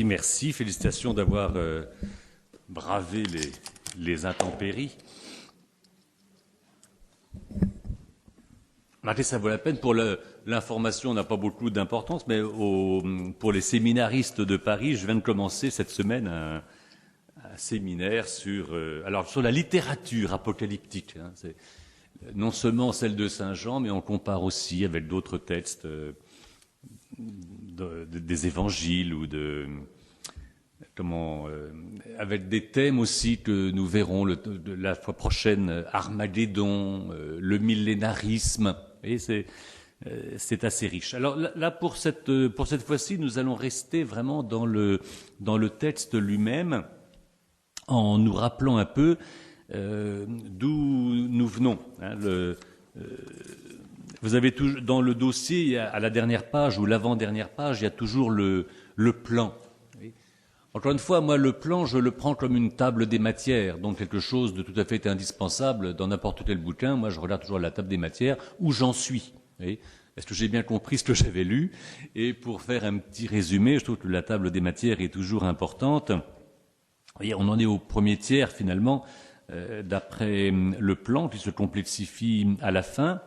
Merci, félicitations d'avoir bravé les intempéries. Marquez, ça vaut la peine. Pour l'information, n'a pas beaucoup d'importance, mais pour les séminaristes de Paris, je viens de commencer cette semaine un séminaire sur la littérature apocalyptique. C'est non seulement celle de Saint Jean, mais on compare aussi avec d'autres textes des évangiles ou avec des thèmes aussi que nous verrons la fois prochaine, Armageddon, le millénarisme. Et c'est assez riche. Alors là, pour cette fois-ci, nous allons rester vraiment dans le texte lui-même, en nous rappelant un peu d'où nous venons. Vous avez toujours, dans le dossier, à la dernière page ou l'avant-dernière page, il y a toujours le plan. Encore une fois, moi, le plan, je le prends comme une table des matières, donc quelque chose de tout à fait indispensable dans n'importe quel bouquin. Moi, je regarde toujours la table des matières, où j'en suis. Est-ce que j'ai bien compris ce que j'avais lu? Et pour faire un petit résumé, je trouve que la table des matières est toujours importante. Et on en est au premier tiers, finalement, d'après le plan qui se complexifie à la fin.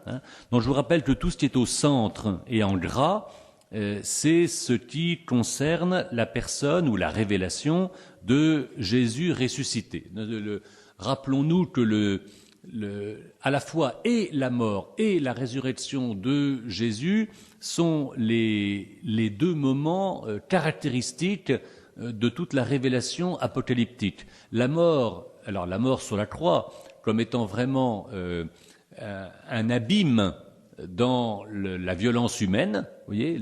Donc je vous rappelle que tout ce qui est au centre et en gras, c'est ce qui concerne la personne ou la révélation de Jésus ressuscité. Rappelons-nous que à la fois et la mort et la résurrection de Jésus sont les deux moments caractéristiques de toute la révélation apocalyptique. La mort sur la croix, comme étant vraiment un abîme dans la violence humaine, vous voyez,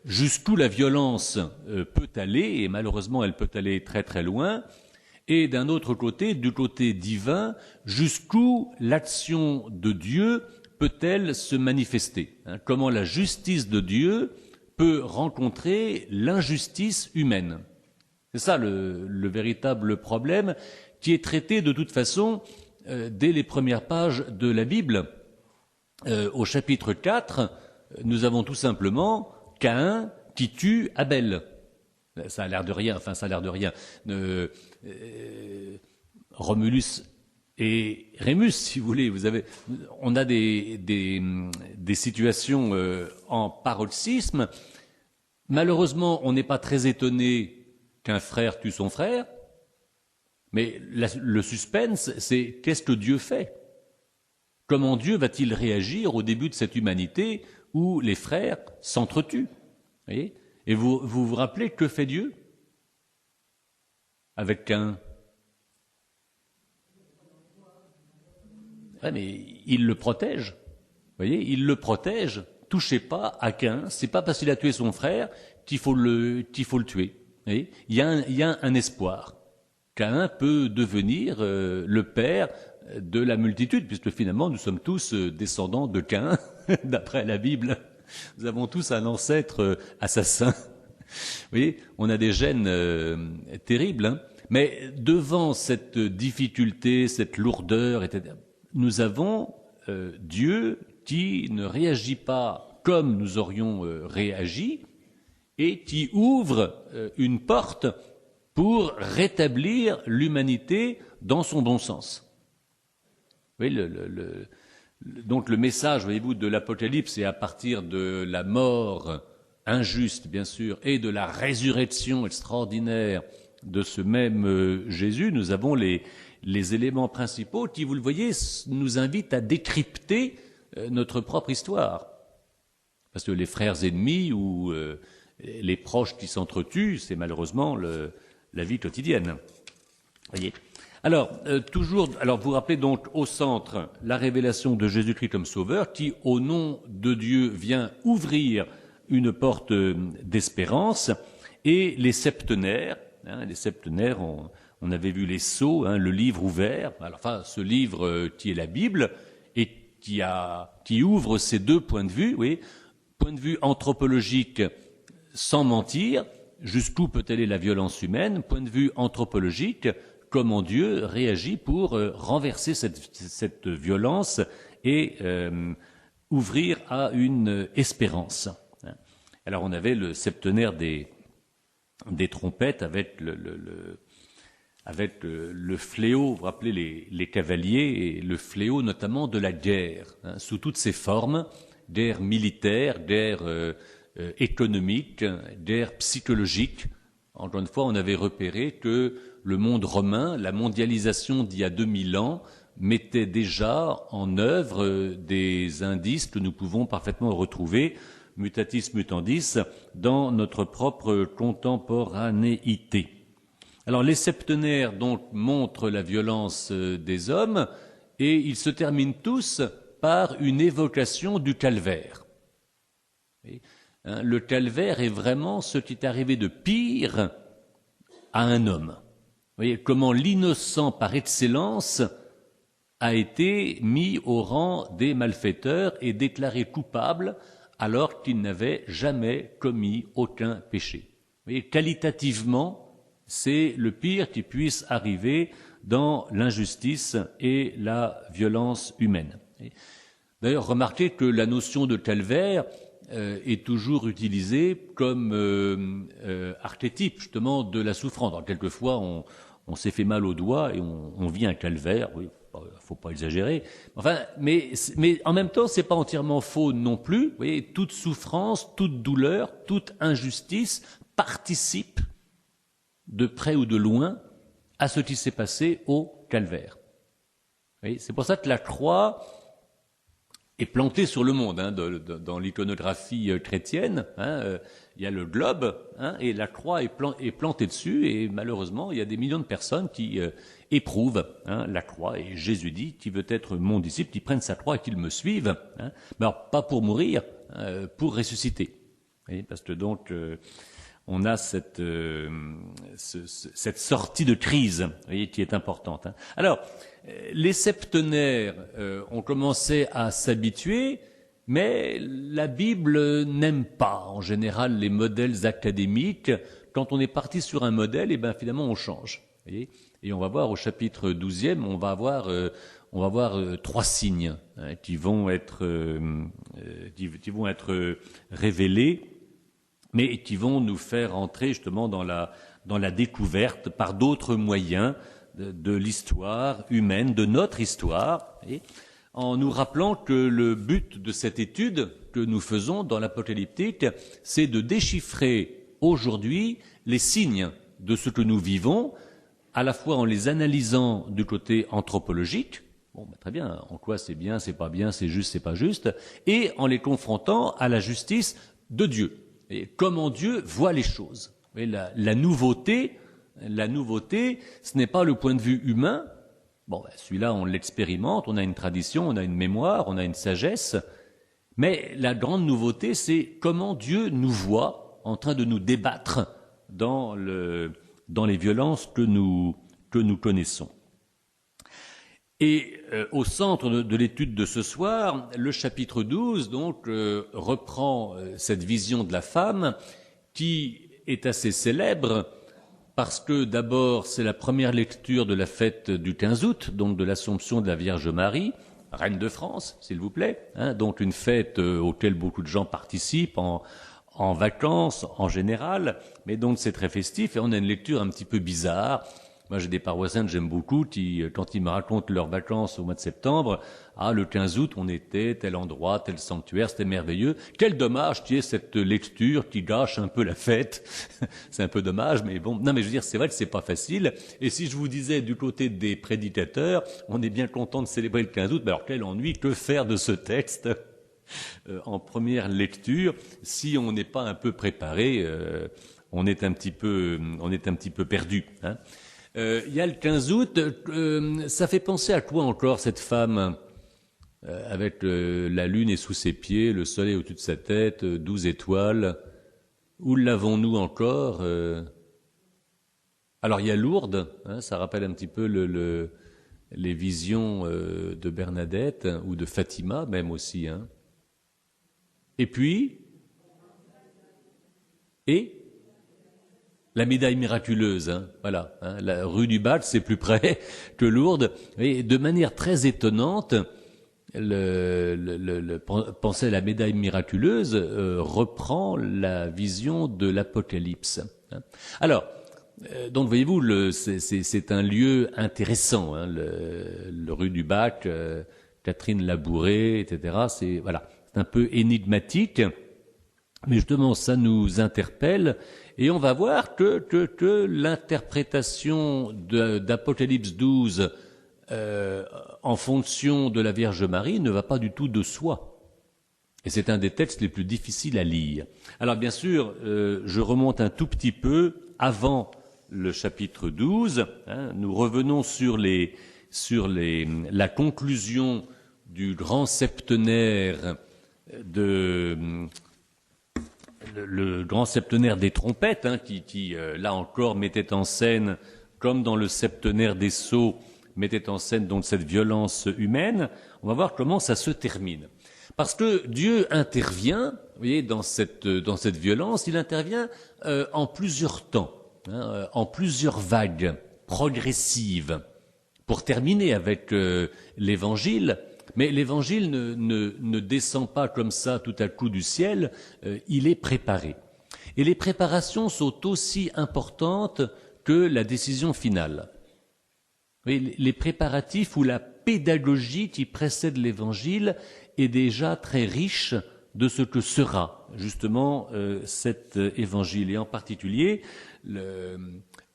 jusqu'où la violence peut aller, et malheureusement elle peut aller très très loin, et d'un autre côté, du côté divin, jusqu'où l'action de Dieu peut-elle se manifester, comment la justice de Dieu peut rencontrer l'injustice humaine. C'est ça le véritable problème qui est traité de toute façon dès les premières pages de la Bible. Au chapitre 4, nous avons tout simplement Caïn qui tue Abel. Ça a l'air de rien, Romulus et Rémus, si vous voulez. On a des situations en paroxysme. Malheureusement, on n'est pas très étonné qu'un frère tue son frère, mais le suspense, c'est qu'est-ce que Dieu fait? Comment Dieu va-t-il réagir au début de cette humanité où les frères s'entretuent? Et vous rappelez que fait Dieu avec Caïn? Mais il le protège. Vous voyez, il le protège. Touchez pas à Caïn. C'est pas parce qu'il a tué son frère qu'il faut le tuer. Il y a un espoir. Caïn peut devenir le père de la multitude, puisque finalement nous sommes tous descendants de Caïn, d'après la Bible. Nous avons tous un ancêtre assassin. Vous voyez, on a des gènes terribles, mais devant cette difficulté, cette lourdeur, etc., nous avons Dieu qui ne réagit pas comme nous aurions réagi, et qui ouvre une porte pour rétablir l'humanité dans son bon sens. Oui, donc le message, voyez-vous, de l'Apocalypse, c'est à partir de la mort injuste, bien sûr, et de la résurrection extraordinaire de ce même Jésus, nous avons les éléments principaux qui, vous le voyez, nous invitent à décrypter notre propre histoire. Parce que les frères ennemis ou les proches qui s'entretuent, c'est malheureusement la vie quotidienne. Voyez. Alors, vous vous rappelez donc au centre la révélation de Jésus-Christ comme Sauveur, qui, au nom de Dieu, vient ouvrir une porte d'espérance, et les septenaires. Les septenaires, on avait vu les sceaux, le livre ouvert. Ce livre qui est la Bible et qui ouvre ces deux points de vue. Oui, point de vue anthropologique, sans mentir, jusqu'où peut aller la violence humaine, point de vue anthropologique, comment Dieu réagit pour renverser cette violence et ouvrir à une espérance. Alors on avait le septenaire des des trompettes avec le fléau, vous vous rappelez les cavaliers, et le fléau notamment de la guerre, hein, sous toutes ses formes, guerre militaire, guerre économique, guerre psychologique. Encore une fois, on avait repéré que le monde romain, la mondialisation d'il y a 2000 ans, mettait déjà en œuvre des indices que nous pouvons parfaitement retrouver, mutatis mutandis, dans notre propre contemporanéité. Alors les septenaires donc montrent la violence des hommes et ils se terminent tous par une évocation du calvaire. Le calvaire est vraiment ce qui est arrivé de pire à un homme. Vous voyez comment l'innocent par excellence a été mis au rang des malfaiteurs et déclaré coupable alors qu'il n'avait jamais commis aucun péché. Vous voyez, qualitativement, c'est le pire qui puisse arriver dans l'injustice et la violence humaine. D'ailleurs, remarquez que la notion de calvaire est toujours utilisée comme archétype justement de la souffrance. Alors, quelquefois, on s'est fait mal au doigt et on vit un calvaire. Oui, faut pas exagérer. Enfin, mais en même temps, c'est pas entièrement faux non plus. Vous voyez, toute souffrance, toute douleur, toute injustice participe de près ou de loin à ce qui s'est passé au calvaire. Vous voyez, c'est pour ça que la croix est plantée sur le monde, hein, dans l'iconographie chrétienne. Il y a le globe, hein, et la croix est plantée dessus, et malheureusement, il y a des millions de personnes qui éprouvent la croix. Et Jésus dit, qui veut être mon disciple, qui prenne sa croix et qu'il me suive, mais alors, pas pour mourir, pour ressusciter. Vous voyez, parce que donc, on a cette sortie de crise, vous voyez, qui est importante. Alors, les septenaires ont commencé à s'habituer, mais la Bible n'aime pas en général les modèles académiques. Quand on est parti sur un modèle, et ben finalement on change. Vous voyez, et on va voir au chapitre 12e, on va avoir 3 signes qui vont être révélés, mais qui vont nous faire entrer justement dans la découverte par d'autres moyens de l'histoire humaine, de notre histoire, en nous rappelant que le but de cette étude que nous faisons dans l'Apocalyptique, c'est de déchiffrer aujourd'hui les signes de ce que nous vivons, à la fois en les analysant du côté anthropologique, très bien, en quoi c'est bien, c'est juste, c'est pas juste, et en les confrontant à la justice de Dieu. Et comment Dieu voit les choses. Et la nouveauté, ce n'est pas le point de vue humain. Celui-là, on l'expérimente, on a une tradition, on a une mémoire, on a une sagesse. Mais la grande nouveauté, c'est comment Dieu nous voit en train de nous débattre dans les violences que nous connaissons. Et au centre de l'étude de ce soir, le chapitre 12 donc reprend cette vision de la femme qui est assez célèbre parce que d'abord c'est la première lecture de la fête du 15 août, donc de l'Assomption de la Vierge Marie, reine de France, s'il vous plaît, donc une fête auquel beaucoup de gens participent en vacances en général, mais donc c'est très festif et on a une lecture un petit peu bizarre. Moi, j'ai des paroissiens que j'aime beaucoup qui, quand ils me racontent leurs vacances au mois de septembre, le 15 août, on était tel endroit, tel sanctuaire, c'était merveilleux. Quel dommage qu'il y ait cette lecture qui gâche un peu la fête. C'est un peu dommage, mais bon. Non, mais je veux dire, c'est vrai que c'est pas facile. Et si je vous disais du côté des prédicateurs, on est bien content de célébrer le 15 août, mais alors quel ennui, que faire de ce texte en première lecture si on n'est pas un peu préparé, on est un petit peu perdu, il y a le 15 août, ça fait penser à quoi encore cette femme avec la lune est sous ses pieds, le soleil au-dessus de sa tête, 12 étoiles. Où l'avons-nous encore Alors il y a Lourdes, ça rappelle un petit peu les visions de Bernadette ou de Fatima même aussi. Et puis la médaille miraculeuse, voilà. La rue du Bac, c'est plus près que Lourdes. Et de manière très étonnante, penser à la médaille miraculeuse reprend la vision de l'Apocalypse. Alors, donc voyez-vous, c'est un lieu intéressant, hein, le rue du Bac, Catherine Labouré, etc. C'est un peu énigmatique, mais justement ça nous interpelle et on va voir que l'interprétation d'Apocalypse 12 en fonction de la Vierge Marie ne va pas du tout de soi. Et c'est un des textes les plus difficiles à lire. Alors bien sûr, je remonte un tout petit peu avant le chapitre 12. Nous revenons sur la conclusion du grand septenaire le grand septenaire des trompettes, qui là encore mettait en scène, comme dans le septenaire des sceaux, mettait en scène donc cette violence humaine. On va voir comment ça se termine. Parce que Dieu intervient, vous voyez, dans cette violence, il intervient en plusieurs temps, en plusieurs vagues progressives, pour terminer avec l'Évangile. Mais l'Évangile ne descend pas comme ça tout à coup du ciel, il est préparé. Et les préparations sont aussi importantes que la décision finale. Vous voyez, les préparatifs ou la pédagogie qui précède l'Évangile est déjà très riche de ce que sera justement cet Évangile, et en particulier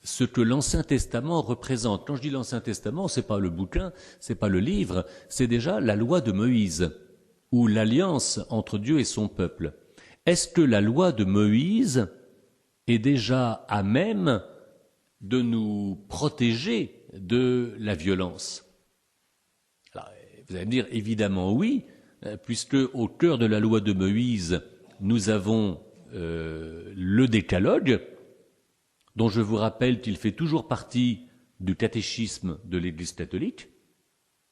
ce que l'Ancien Testament représente. Quand je dis l'Ancien Testament, c'est pas le bouquin, c'est pas le livre, c'est déjà la loi de Moïse, ou l'alliance entre Dieu et son peuple. Est-ce que la loi de Moïse est déjà à même de nous protéger de la violence? Alors, vous allez me dire évidemment oui, puisque au cœur de la loi de Moïse, nous avons le décalogue, dont je vous rappelle qu'il fait toujours partie du catéchisme de l'Église catholique.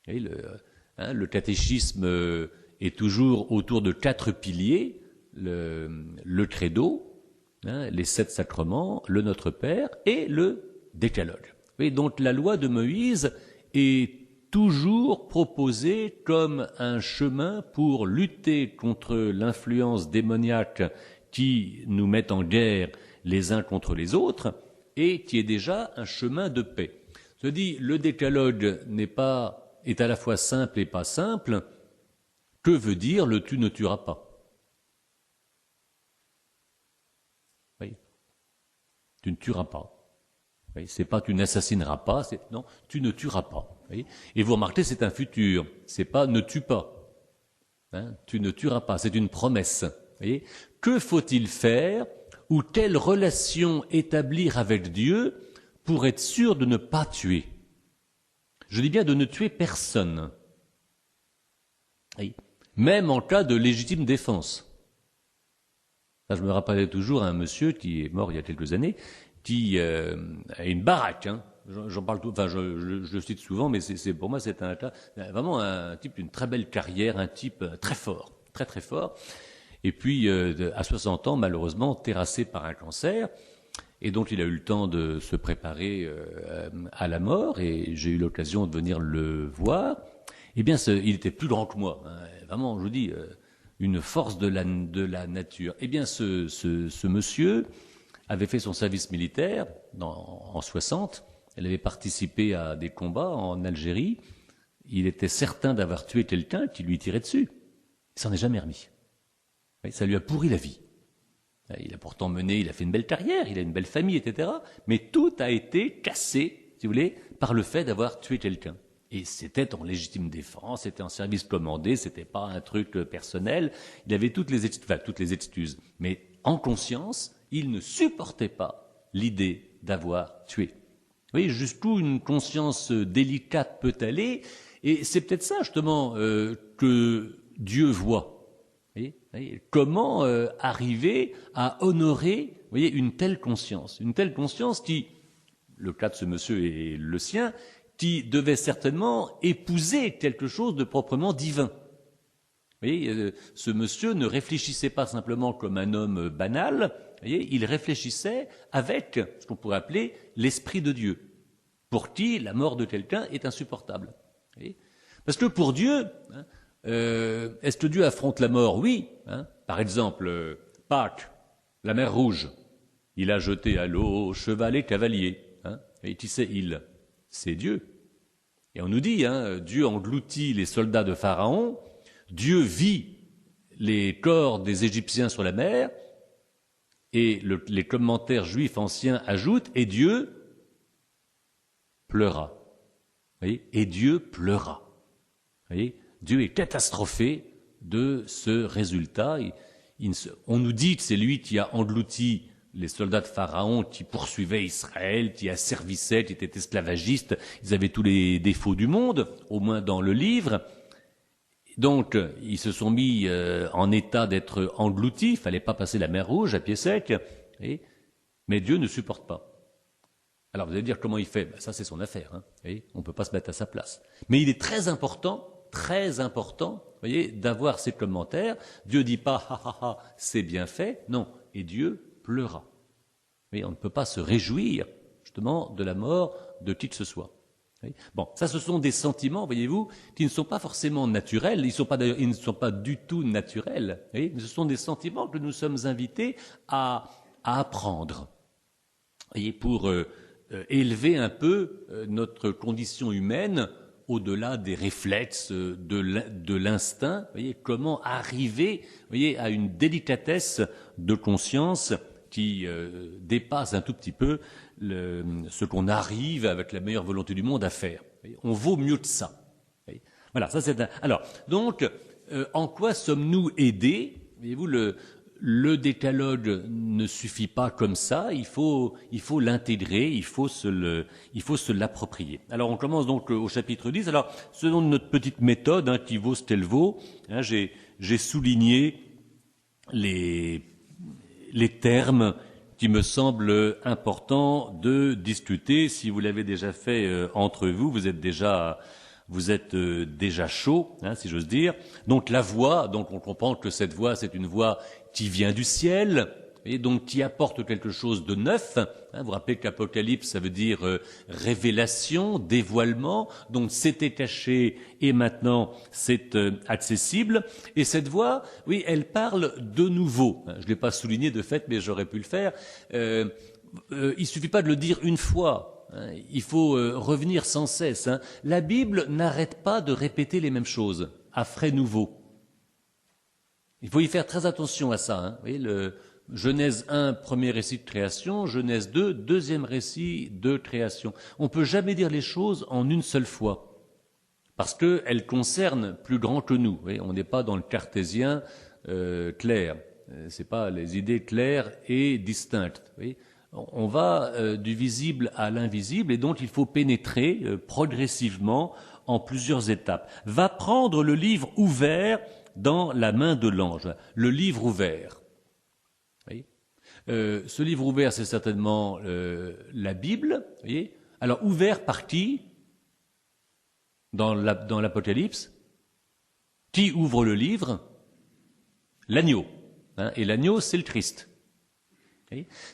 Et le catéchisme est toujours autour de 4 piliers, le credo, les 7 sacrements, le Notre Père et le décalogue. Et donc la loi de Moïse est toujours proposée comme un chemin pour lutter contre l'influence démoniaque qui nous met en guerre les uns contre les autres, et qui est déjà un chemin de paix. Je dis, le décalogue est à la fois simple et pas simple. Que veut dire le tu ne tueras pas? Oui. Tu ne tueras pas. Oui, c'est pas tu n'assassineras pas, c'est non, tu ne tueras pas. Oui. Et vous remarquez, c'est un futur, c'est pas ne tue pas. Tu ne tueras pas, c'est une promesse. Voyez. Que faut-il faire ou quelle relation établir avec Dieu pour être sûr de ne pas tuer? Je dis bien de ne tuer personne. Oui. Même en cas de légitime défense. Là, je me rappelais toujours à un monsieur qui est mort il y a quelques années, qui a une baraque. J'en parle tout, enfin je le cite souvent, mais pour moi c'est vraiment un type d'une très belle carrière, un type très fort, très très fort. Et puis, à 60 ans, malheureusement, terrassé par un cancer. Et donc, il a eu le temps de se préparer à la mort. Et j'ai eu l'occasion de venir le voir. Eh bien, il était plus grand que moi. Vraiment, je vous dis, une force de la nature. Eh bien, ce monsieur avait fait son service militaire en 60. Il avait participé à des combats en Algérie. Il était certain d'avoir tué quelqu'un qui lui tirait dessus. Il s'en est jamais remis. Ça lui a pourri la vie. Il a pourtant il a fait une belle carrière, il a une belle famille, etc. Mais tout a été cassé, si vous voulez, par le fait d'avoir tué quelqu'un. Et c'était en légitime défense, c'était en service commandé, c'était pas un truc personnel. Il avait toutes les excuses. Mais en conscience, il ne supportait pas l'idée d'avoir tué. Vous voyez, jusqu'où une conscience délicate peut aller. Et c'est peut-être ça, justement, que Dieu voit. Comment arriver à honorer, vous voyez, une telle conscience qui, le cas de ce monsieur est le sien, qui devait certainement épouser quelque chose de proprement divin. Vous voyez, ce monsieur ne réfléchissait pas simplement comme un homme banal, vous voyez, il réfléchissait avec ce qu'on pourrait appeler l'esprit de Dieu, pour qui la mort de quelqu'un est insupportable. Vous voyez. Parce que pour Dieu, est-ce que Dieu affronte la mort? Oui. Par exemple, Pâques, la mer Rouge. Il a jeté à l'eau cheval et cavalier. Hein. Et qui c'est il? C'est Dieu. Et on nous dit, Dieu engloutit les soldats de Pharaon, Dieu vit les corps des Égyptiens sur la mer, et les commentaires juifs anciens ajoutent, et Dieu pleura. Vous voyez, et Dieu pleura. Vous voyez, Dieu est catastrophé de ce résultat. On nous dit que c'est lui qui a englouti les soldats de Pharaon qui poursuivaient Israël, qui asservissaient, qui étaient esclavagistes. Ils avaient tous les défauts du monde, au moins dans le livre. Donc, ils se sont mis en état d'être engloutis. Il fallait pas passer la mer Rouge à pied sec. Mais Dieu ne supporte pas. Alors, vous allez dire comment il fait? Ça, c'est son affaire. On ne peut pas se mettre à sa place. Mais il est très important, vous voyez, d'avoir ces commentaires. Dieu dit pas, c'est bien fait. Non. Et Dieu pleura. On ne peut pas se réjouir, justement, de la mort de qui que ce soit. Bon, ça, ce sont des sentiments, voyez-vous, qui ne sont pas forcément naturels. Ils ne sont pas du tout naturels. Mais ce sont des sentiments que nous sommes invités à apprendre. Pour élever un peu notre condition humaine au-delà des réflexes, de l'instinct. Comment arriver, à une délicatesse de conscience qui dépasse un tout petit peu ce qu'on arrive avec la meilleure volonté du monde à faire. On vaut mieux que ça. Voilà, ça c'est Alors, donc, en quoi sommes-nous aidés? Voyez-vous, le décalogue ne suffit pas comme ça, il faut l'intégrer, il faut se l'approprier. Alors on commence donc au chapitre 10. Alors, selon notre petite méthode, qui vaut ce qu'elle vaut, j'ai souligné les termes qui me semblent importants de discuter. Si vous l'avez déjà fait entre vous, vous êtes déjà chaud, si j'ose dire. Donc la voix, donc on comprend que cette voix, c'est une voix qui vient du ciel, et donc qui apporte quelque chose de neuf. Vous vous rappelez qu'Apocalypse, ça veut dire révélation, dévoilement. Donc c'était caché et maintenant c'est accessible. Et cette voix, oui, elle parle de nouveau. Je ne l'ai pas souligné de fait, mais j'aurais pu le faire. Il suffit pas de le dire une fois. Il faut revenir sans cesse. La Bible n'arrête pas de répéter les mêmes choses à frais nouveaux. Il faut y faire très attention à ça. Vous voyez, Genèse 1, premier récit de création, Genèse 2, deuxième récit de création. On ne peut jamais dire les choses en une seule fois, parce qu'elles concernent plus grand que nous. Vous voyez, on n'est pas dans le cartésien clair. C'est pas les idées claires et distinctes. Vous voyez, on va du visible à l'invisible, et donc il faut pénétrer progressivement en plusieurs étapes. Va prendre le livre ouvert dans la main de l'ange. Le livre ouvert. Voyez, ce livre ouvert, c'est certainement la Bible. Voyez, alors ouvert par qui? Dans l'Apocalypse. Qui ouvre le livre? L'agneau. Et l'agneau, c'est le Christ.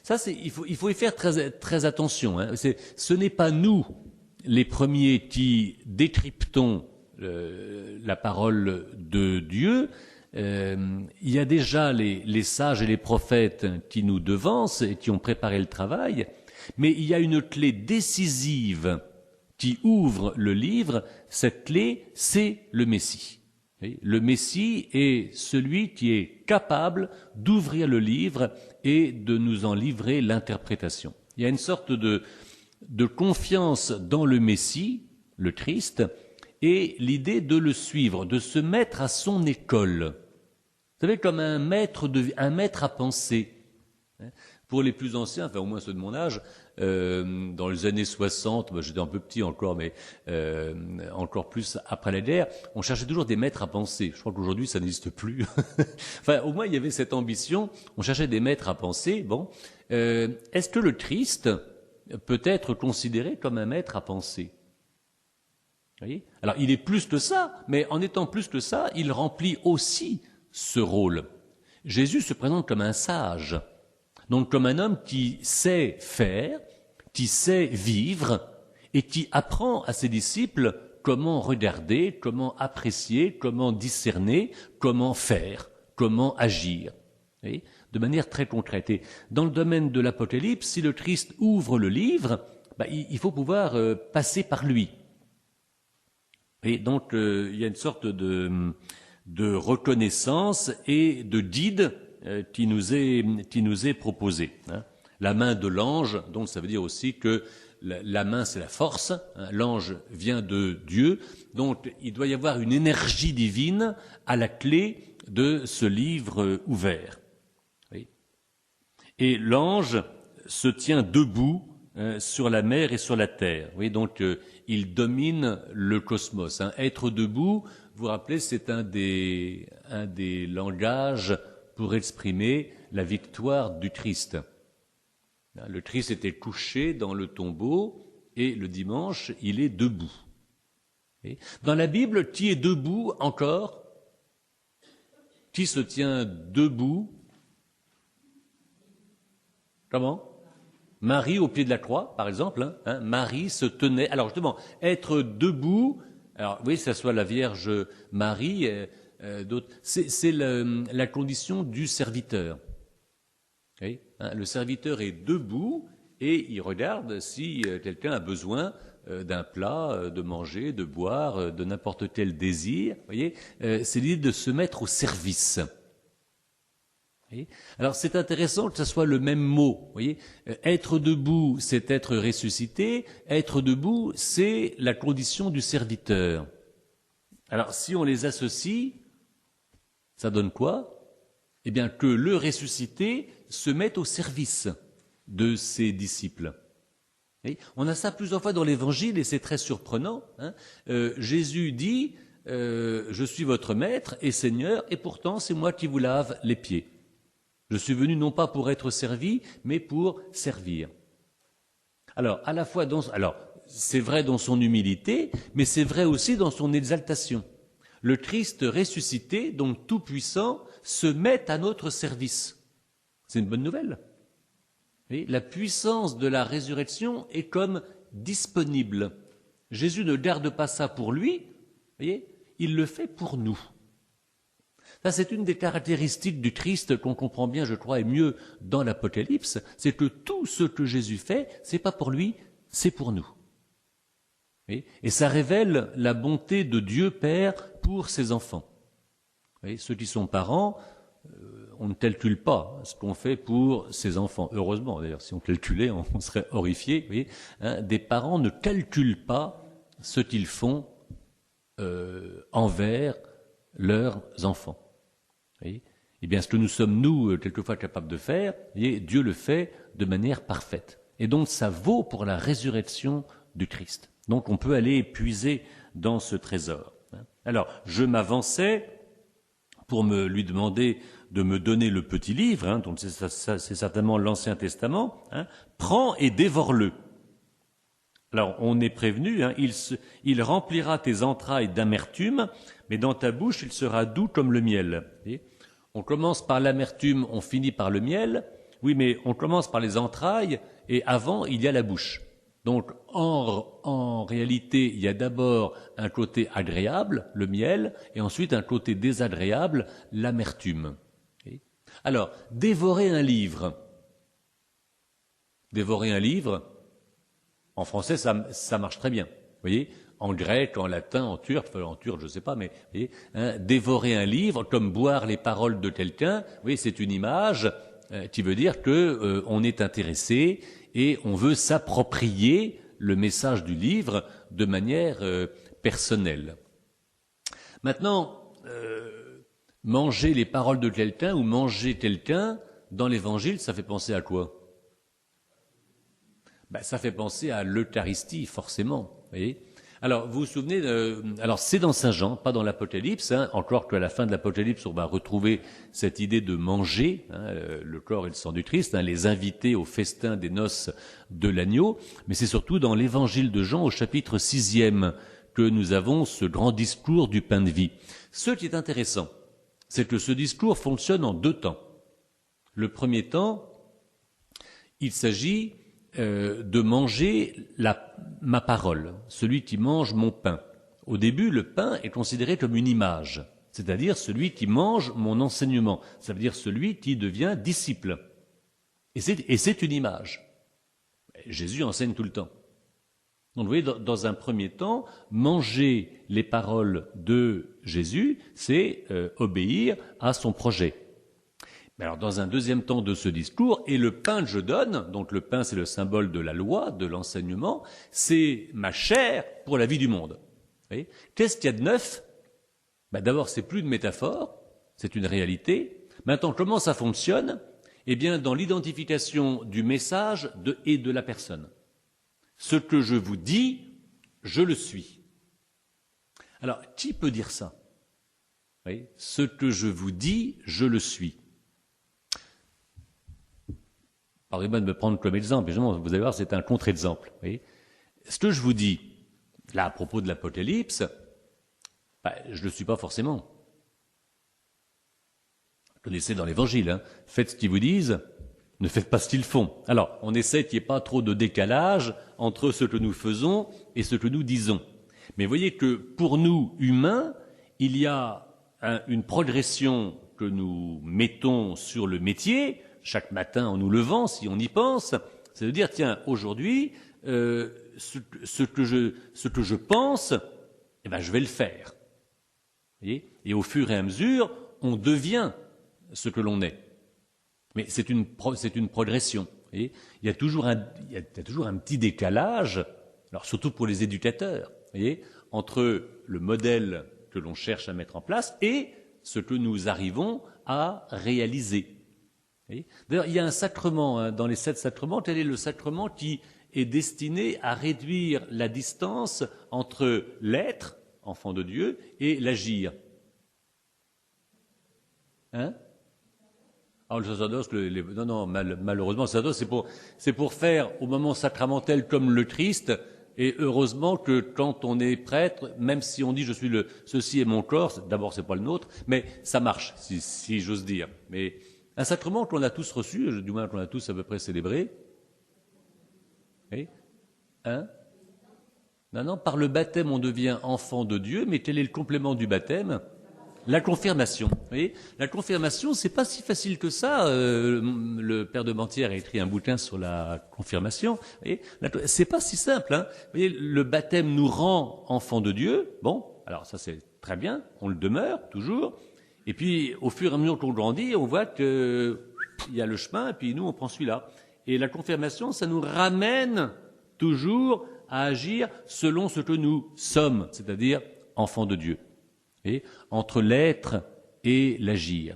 Ça, il faut y faire très, très attention. Ce n'est pas nous, les premiers, qui décryptons la parole de Dieu. Il y a déjà les sages et les prophètes qui nous devancent et qui ont préparé le travail, mais il y a une clé décisive qui ouvre le livre. Cette clé, c'est le Messie. Le Messie est celui qui est capable d'ouvrir le livre et de nous en livrer l'interprétation. Il y a une sorte de confiance dans le Messie, le Christ, et l'idée de le suivre, de se mettre à son école. Vous savez, comme un maître à penser. Pour les plus anciens, enfin au moins ceux de mon âge, dans les années 60, j'étais un peu petit encore, mais encore plus après la guerre, on cherchait toujours des maîtres à penser. Je crois qu'aujourd'hui ça n'existe plus. Enfin, au moins il y avait cette ambition, on cherchait des maîtres à penser. Bon, est-ce que le Christ peut être considéré comme un maître à penser? Vous voyez ? Alors il est plus que ça, mais en étant plus que ça, il remplit aussi ce rôle. Jésus se présente comme un sage. Donc comme un homme qui sait faire, qui sait vivre et qui apprend à ses disciples comment regarder, comment apprécier, comment discerner, comment faire, comment agir. de manière très concrète. Et dans le domaine de l'Apocalypse, si le Christ ouvre le livre, il faut pouvoir passer par lui. Et donc, il y a une sorte de reconnaissance et de guide qui nous est proposé. La main de l'ange, donc ça veut dire aussi que la main, c'est la force. L'ange vient de Dieu. Donc, il doit y avoir une énergie divine à la clé de ce livre ouvert. Oui. Et l'ange se tient debout sur la mer et sur la terre. Oui, donc, il domine le cosmos. Être debout, vous vous rappelez, c'est un des langages pour exprimer la victoire du Christ. Le Christ était couché dans le tombeau et le dimanche, il est debout. Dans la Bible, qui est debout encore? Qui se tient debout? Comment? Marie au pied de la croix, par exemple. Marie se tenait. Alors justement, être debout, alors oui, que ce soit la Vierge Marie, d'autres, c'est la condition du serviteur. Oui, le serviteur est debout et il regarde si quelqu'un a besoin d'un plat, de manger, de boire, de n'importe quel désir. Vous voyez, c'est l'idée de se mettre au service. Voyez, alors c'est intéressant que ce soit le même mot. Voyez, être debout, c'est être ressuscité. Être debout, c'est la condition du serviteur. Alors si on les associe, ça donne quoi? Eh bien, que le ressuscité se mette au service de ses disciples. Et on a ça plusieurs fois dans l'Évangile et c'est très surprenant. Jésus dit je suis votre maître et Seigneur, et pourtant c'est moi qui vous lave les pieds. Je suis venu non pas pour être servi, mais pour servir. Alors, à la fois c'est vrai dans son humilité, mais c'est vrai aussi dans son exaltation. Le Christ ressuscité, donc tout-puissant, se met à notre service. C'est une bonne nouvelle. Et la puissance de la résurrection est comme disponible. Jésus ne garde pas ça pour lui, voyez, il le fait pour nous. Ça, c'est une des caractéristiques du Christ qu'on comprend bien, je crois, et mieux dans l'Apocalypse, c'est que tout ce que Jésus fait, c'est pas pour lui, c'est pour nous. Et ça révèle la bonté de Dieu Père pour ses enfants. Ceux qui sont parents, on ne calcule pas ce qu'on fait pour ses enfants. Heureusement, d'ailleurs, si on calculait, on serait horrifié. Des parents ne calculent pas ce qu'ils font envers leurs enfants. Eh bien, ce que nous sommes, nous, quelquefois capables de faire, Dieu le fait de manière parfaite. Et donc, ça vaut pour la résurrection du Christ. Donc, on peut aller puiser dans ce trésor. Alors, je m'avançais pour lui demander de me donner le petit livre, donc c'est certainement l'Ancien Testament, prends et dévore-le. Alors, on est prévenu, il remplira tes entrailles d'amertume, mais dans ta bouche, il sera doux comme le miel. On commence par l'amertume, on finit par le miel. Oui, mais on commence par les entrailles, et avant, il y a la bouche. Donc, en réalité, il y a d'abord un côté agréable, le miel, et ensuite un côté désagréable, l'amertume. Alors, dévorer un livre. Dévorer un livre, en français, ça marche très bien. Vous voyez, en grec, en latin, en turc, je ne sais pas, mais vous voyez, dévorer un livre, comme boire les paroles de quelqu'un, vous voyez, c'est une image qui veut dire que on est intéressé et on veut s'approprier le message du livre de manière personnelle. Maintenant, manger les paroles de quelqu'un ou manger quelqu'un, dans l'Évangile, ça fait penser à quoi? Ça fait penser à l'Eucharistie, forcément. Vous voyez, alors, vous vous souvenez, alors c'est dans Saint Jean, pas dans l'Apocalypse, encore qu'à la fin de l'Apocalypse, on va retrouver cette idée de manger, le corps et le sang du Christ, les invités au festin des noces de l'agneau, mais c'est surtout dans l'Évangile de Jean, au chapitre 6e, que nous avons ce grand discours du pain de vie. Ce qui est intéressant, c'est que ce discours fonctionne en deux temps. Le premier temps, il s'agit de manger ma parole, celui qui mange mon pain. Au début, le pain est considéré comme une image. c'est-à-dire celui qui mange mon enseignement. Ça veut dire celui qui devient disciple. Et c'est une image. Jésus enseigne tout le temps. Donc vous voyez, dans un premier temps, manger les paroles de Jésus, c'est obéir à son projet. Mais alors dans un deuxième temps de ce discours, et le pain que je donne, donc le pain c'est le symbole de la loi, de l'enseignement, c'est ma chair pour la vie du monde. Vous voyez, qu'est-ce qu'il y a de neuf? D'abord, c'est plus de métaphore, c'est une réalité. Maintenant, comment ça fonctionne? Eh bien, dans l'identification du message et de la personne. Ce que je vous dis, je le suis. Alors, qui peut dire ça? Oui, ce que je vous dis, je le suis. Pardonnez-moi de me prendre comme exemple, évidemment, vous allez voir, c'est un contre-exemple. Oui. Ce que je vous dis, là, à propos de l'Apocalypse, je ne le suis pas forcément. Vous connaissez dans l'Évangile, hein, faites ce qu'ils vous disent, ne faites pas ce qu'ils font. Alors, on essaie qu'il n'y ait pas trop de décalage entre ce que nous faisons et ce que nous disons. Mais voyez que pour nous, humains, il y a une progression que nous mettons sur le métier, chaque matin en nous levant, si on y pense, c'est de dire, tiens, aujourd'hui, ce que je pense, je vais le faire. Vous voyez, et au fur et à mesure, on devient ce que l'on est. Mais c'est une progression. Vous voyez, il y a toujours un petit décalage, alors surtout pour les éducateurs, vous voyez, entre le modèle que l'on cherche à mettre en place et ce que nous arrivons à réaliser. D'ailleurs, il y a un sacrement, hein, dans les 7 sacrements, tel est le sacrement qui est destiné à réduire la distance entre l'être, enfant de Dieu, et l'agir. Hein? Alors le sacerdoce, malheureusement, le sacerdoce, c'est pour faire au moment sacramentel comme le Christ, et heureusement que quand on est prêtre, même si on dit je suis ceci est mon corps, d'abord c'est pas le nôtre, mais ça marche, si j'ose dire. Mais un sacrement qu'on a tous reçu, du moins qu'on a tous à peu près célébré. Oui. Hein? Non, par le baptême on devient enfant de Dieu, mais quel est le complément du baptême? La confirmation. Vous voyez, la confirmation, c'est pas si facile que ça. Le père de Bantière a écrit un bouquin sur la confirmation. Vous voyez, c'est pas si simple. Hein. Vous voyez, le baptême nous rend enfants de Dieu. Bon, alors ça c'est très bien, on le demeure toujours. Et puis, au fur et à mesure qu'on grandit, on voit qu'il y a le chemin, et puis nous, on prend celui-là. Et la confirmation, ça nous ramène toujours à agir selon ce que nous sommes, c'est-à-dire enfants de Dieu. Et entre l'être et l'agir.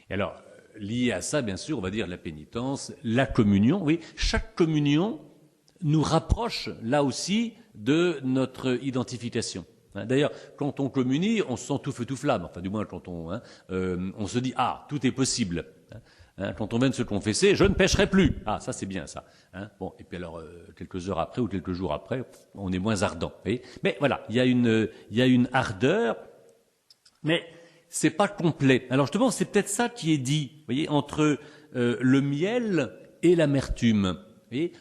Et alors, lié à ça, bien sûr, on va dire la pénitence, la communion. Oui, chaque communion nous rapproche, là aussi, de notre identification. D'ailleurs, quand on communie, on se sent tout feu tout flamme. Enfin, du moins, quand on se dit « Ah, tout est possible ». Quand on vient de se confesser, je ne pécherai plus. Ah, ça c'est bien ça. Bon, et puis alors quelques heures après ou quelques jours après, on est moins ardent. Mais voilà, il y a une ardeur, mais c'est pas complet. Alors justement, c'est peut-être ça qui est dit. Vous voyez, entre le miel et l'amertume.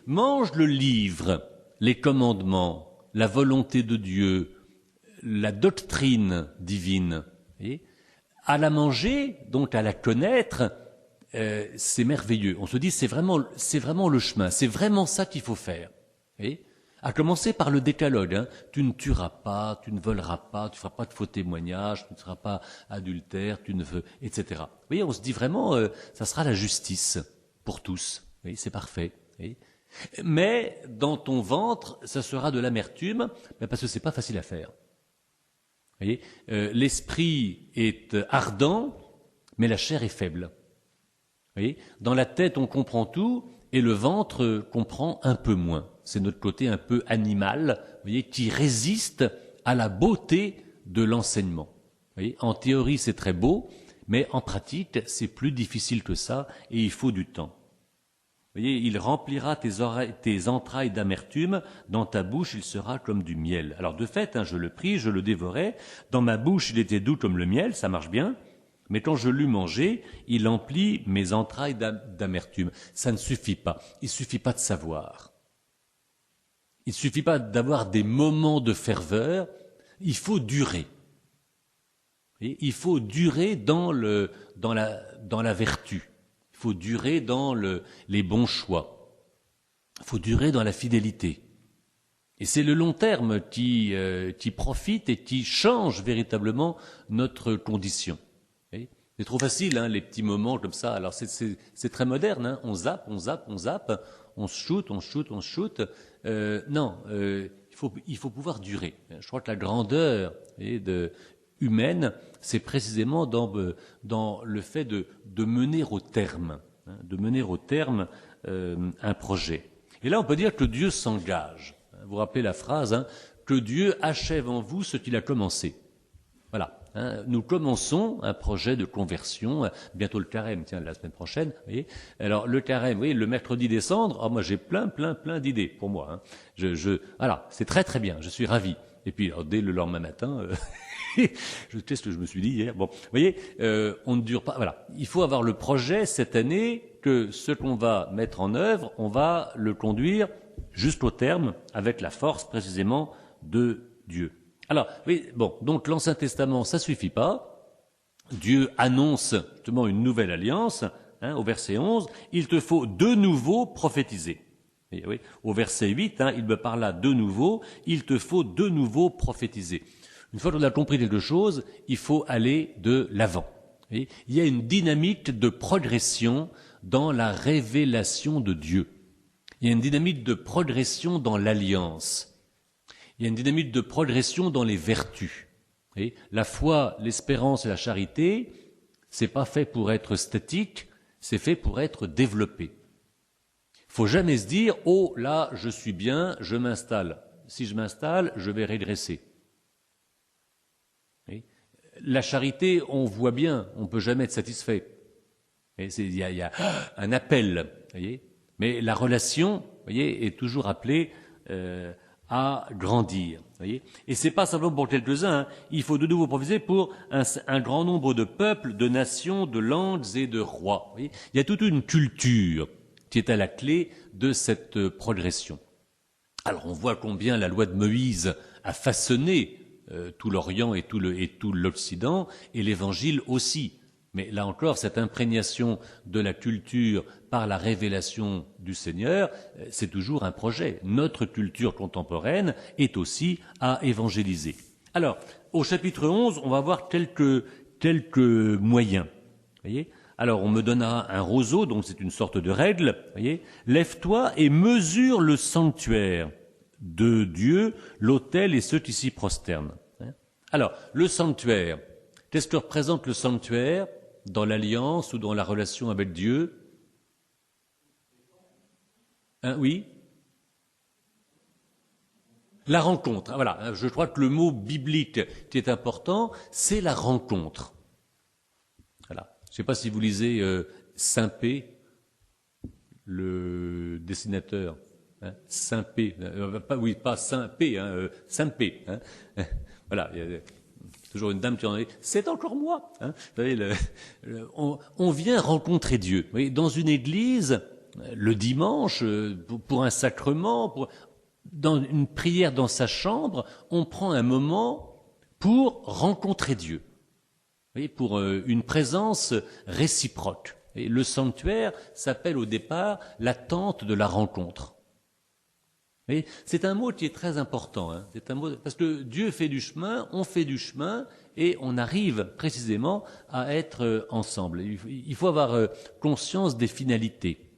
Mange le livre, les commandements, la volonté de Dieu, la doctrine divine. À la manger, donc à la connaître. C'est merveilleux. On se dit c'est vraiment le chemin, c'est vraiment ça qu'il faut faire. À commencer par le décalogue. Hein. Tu ne tueras pas, tu ne voleras pas, tu ne feras pas de faux témoignages, tu ne seras pas adultère, etc. Vous voyez, on se dit vraiment, ça sera la justice pour tous. Oui, c'est parfait. Oui. Mais dans ton ventre, ça sera de l'amertume, parce que c'est pas facile à faire. Vous voyez, l'esprit est ardent, mais la chair est faible. Vous voyez, dans la tête, on comprend tout, et le ventre comprend un peu moins. C'est notre côté un peu animal, vous voyez, qui résiste à la beauté de l'enseignement. Vous voyez, en théorie, c'est très beau, mais en pratique, c'est plus difficile que ça, et il faut du temps. Vous voyez, il remplira tes entrailles d'amertume, dans ta bouche, il sera comme du miel. Alors de fait, je le pris, je le dévorais, dans ma bouche, il était doux comme le miel, ça marche bien. Mais quand je l'eus mangé, il emplit mes entrailles d'amertume. Ça ne suffit pas. Il ne suffit pas de savoir. Il ne suffit pas d'avoir des moments de ferveur. Il faut durer. Et il faut durer dans la vertu. Il faut durer dans les bons choix. Il faut durer dans la fidélité. Et c'est le long terme qui profite et qui change véritablement notre condition. C'est trop facile, hein, les petits moments comme ça. Alors c'est très moderne, hein. On zappe, on se shoot. Non, il faut pouvoir durer. Je crois que la grandeur humaine, c'est précisément dans le fait de mener au terme, hein, un projet. Et là, on peut dire que Dieu s'engage. Vous vous rappelez la phrase, hein, que Dieu achève en vous ce qu'il a commencé. Voilà. Hein, nous commençons un projet de conversion, bientôt le carême, tiens, la semaine prochaine, vous voyez. Alors, le carême, vous voyez, le mercredi décembre, moi j'ai plein d'idées pour moi, hein. Voilà, c'est très très bien, je suis ravi. Et puis, alors, dès le lendemain matin, je sais ce que je me suis dit hier. Bon, vous voyez, on ne dure pas, voilà. Il faut avoir le projet cette année que ce qu'on va mettre en œuvre, on va le conduire jusqu'au terme avec la force précisément de Dieu. Alors, oui, bon, donc l'Ancien Testament, ça suffit pas. Dieu annonce justement une nouvelle alliance, hein, au verset 11, il te faut de nouveau prophétiser. Et oui, au verset 8, hein, il me parla de nouveau, il te faut de nouveau prophétiser. Une fois qu'on a compris quelque chose, il faut aller de l'avant. Il y a une dynamique de progression dans la révélation de Dieu. Il y a une dynamique de progression dans l'alliance. Il y a une dynamique de progression dans les vertus. Et la foi, l'espérance et la charité, c'est pas fait pour être statique, c'est fait pour être développé. Il faut jamais se dire « Oh, là, je suis bien, je m'installe. Si je m'installe, je vais régresser. » La charité, on voit bien, on peut jamais être satisfait. Il y a un appel, voyez. Mais la relation, voyez, est toujours appelée à grandir, voyez. Et c'est pas simplement pour quelques-uns, hein. Il faut de nouveau prophétiser pour un grand nombre de peuples, de nations, de langues et de rois. Voyez. Il y a toute une culture qui est à la clé de cette progression. Alors on voit combien la loi de Moïse a façonné tout l'Orient et tout l'Occident, et l'Évangile aussi. Mais là encore, cette imprégnation de la culture par la révélation du Seigneur, c'est toujours un projet. Notre culture contemporaine est aussi à évangéliser. Alors, au chapitre 11, on va voir quelques moyens. Voyez ? Alors, on me donnera un roseau, donc c'est une sorte de règle. Voyez ? Lève-toi et mesure le sanctuaire de Dieu, l'autel et ceux qui s'y prosternent. Alors, le sanctuaire, qu'est-ce que représente le sanctuaire dans l'alliance ou dans la relation avec Dieu? Oui. La rencontre. Voilà, je crois que le mot biblique qui est important, c'est la rencontre. Voilà. Je ne sais pas si vous lisez Saint-Pé, le dessinateur. Hein, Saint-Pé. Pas Saint-Pé, hein, Saint-Pé. Hein. Voilà. Toujours une dame qui en dit, c'est encore moi. Hein. Vous savez, on vient rencontrer Dieu. Vous voyez, dans une église, le dimanche, pour un sacrement, dans une prière dans sa chambre, on prend un moment pour rencontrer Dieu. Vous voyez, pour une présence réciproque. Et le sanctuaire s'appelle au départ la tente de la rencontre. Et c'est un mot qui est très important, hein. C'est un mot, parce que Dieu fait du chemin, on fait du chemin, et on arrive précisément à être ensemble. Il faut avoir conscience des finalités.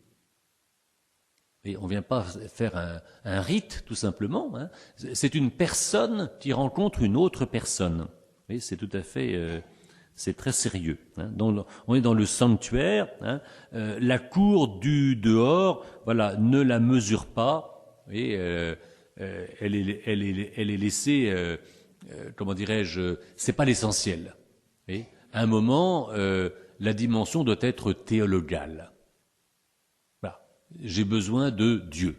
Et on ne vient pas faire un rite, tout simplement. Hein. C'est une personne qui rencontre une autre personne. Et c'est tout à fait, c'est très sérieux. Hein. On est dans le sanctuaire. Hein. La cour du dehors, voilà, ne la mesure pas. Et elle est laissée, comment dirais-je, c'est pas l'essentiel. Et à un moment, la dimension doit être théologale. Voilà. J'ai besoin de Dieu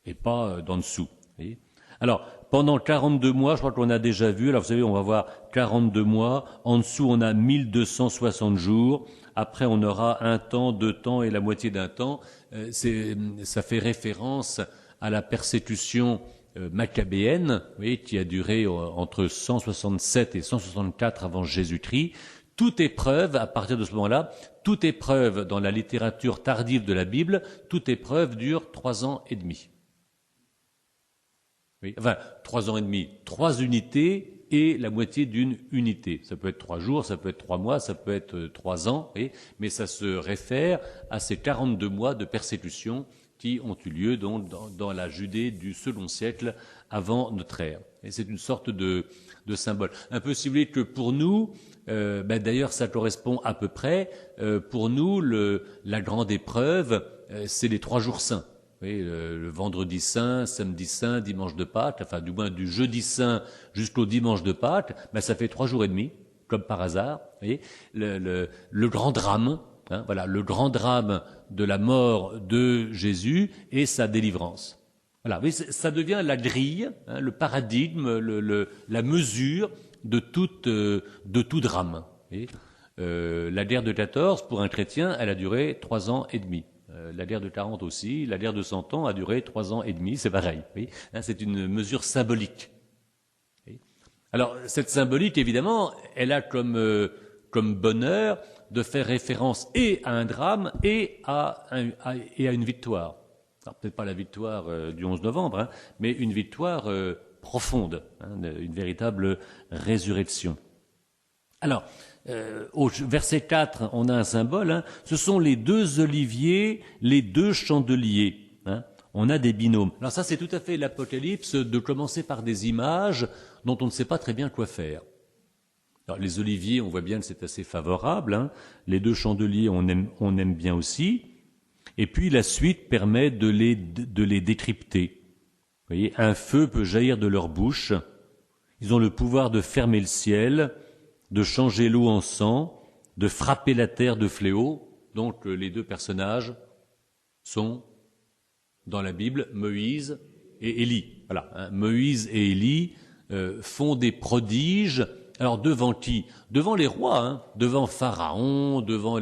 et pas d'en dessous. Voyez. Alors, pendant 42 mois, je crois qu'on a déjà vu, alors vous savez, on va voir 42 mois, en dessous on a 1260 jours, après on aura un temps, 2 temps et la moitié d'un temps. Ça fait référence à la persécution maccabéenne, vous voyez, qui a duré entre 167 et 164 avant Jésus-Christ. Toute épreuve, à partir de ce moment-là, toute épreuve dans la littérature tardive de la Bible, toute épreuve dure 3 ans et demi. Oui, enfin, 3 ans et demi, 3 unités et la moitié d'une unité. Ça peut être 3 jours, ça peut être 3 mois, ça peut être 3 ans, mais ça se réfère à ces 42 mois de persécution qui ont eu lieu dans la Judée du second siècle avant notre ère. Et c'est une sorte de symbole. Un peu si vous voulez que pour nous, d'ailleurs ça correspond à peu près, pour nous, la grande épreuve, c'est les 3 jours saints. Oui, le vendredi saint, samedi saint, dimanche de Pâques, enfin du moins du jeudi saint jusqu'au dimanche de Pâques, ça fait 3 jours et demi, comme par hasard. Vous voyez, le grand drame, voilà, le grand drame de la mort de Jésus et sa délivrance. Voilà, oui, ça devient la grille, le paradigme, la mesure de tout drame. Vous voyez, la guerre de 14, pour un chrétien, elle a duré 3 ans et demi. La guerre de 40 aussi, la guerre de 100 ans a duré 3 ans et demi, c'est pareil. Oui, c'est une mesure symbolique. Oui. Alors, cette symbolique, évidemment, elle a comme bonheur de faire référence et à un drame et à une victoire. Alors, peut-être pas la victoire du 11 novembre, mais une victoire profonde, une véritable résurrection. Alors, au verset 4, on a un symbole, ce sont les 2 oliviers, les 2 chandeliers. On a des binômes. Alors ça, c'est tout à fait l'Apocalypse de commencer par des images dont on ne sait pas très bien quoi faire. Alors, les oliviers, on voit bien que c'est assez favorable. Les 2 chandeliers, on aime bien aussi. Et puis la suite permet de les décrypter. Vous voyez, un feu peut jaillir de leur bouche. Ils ont le pouvoir de fermer le ciel, de changer l'eau en sang, de frapper la terre de fléaux. Donc les 2 personnages sont, dans la Bible, Moïse et Élie. Voilà, Moïse et Élie font des prodiges. Alors devant qui? Devant les rois, devant Pharaon, devant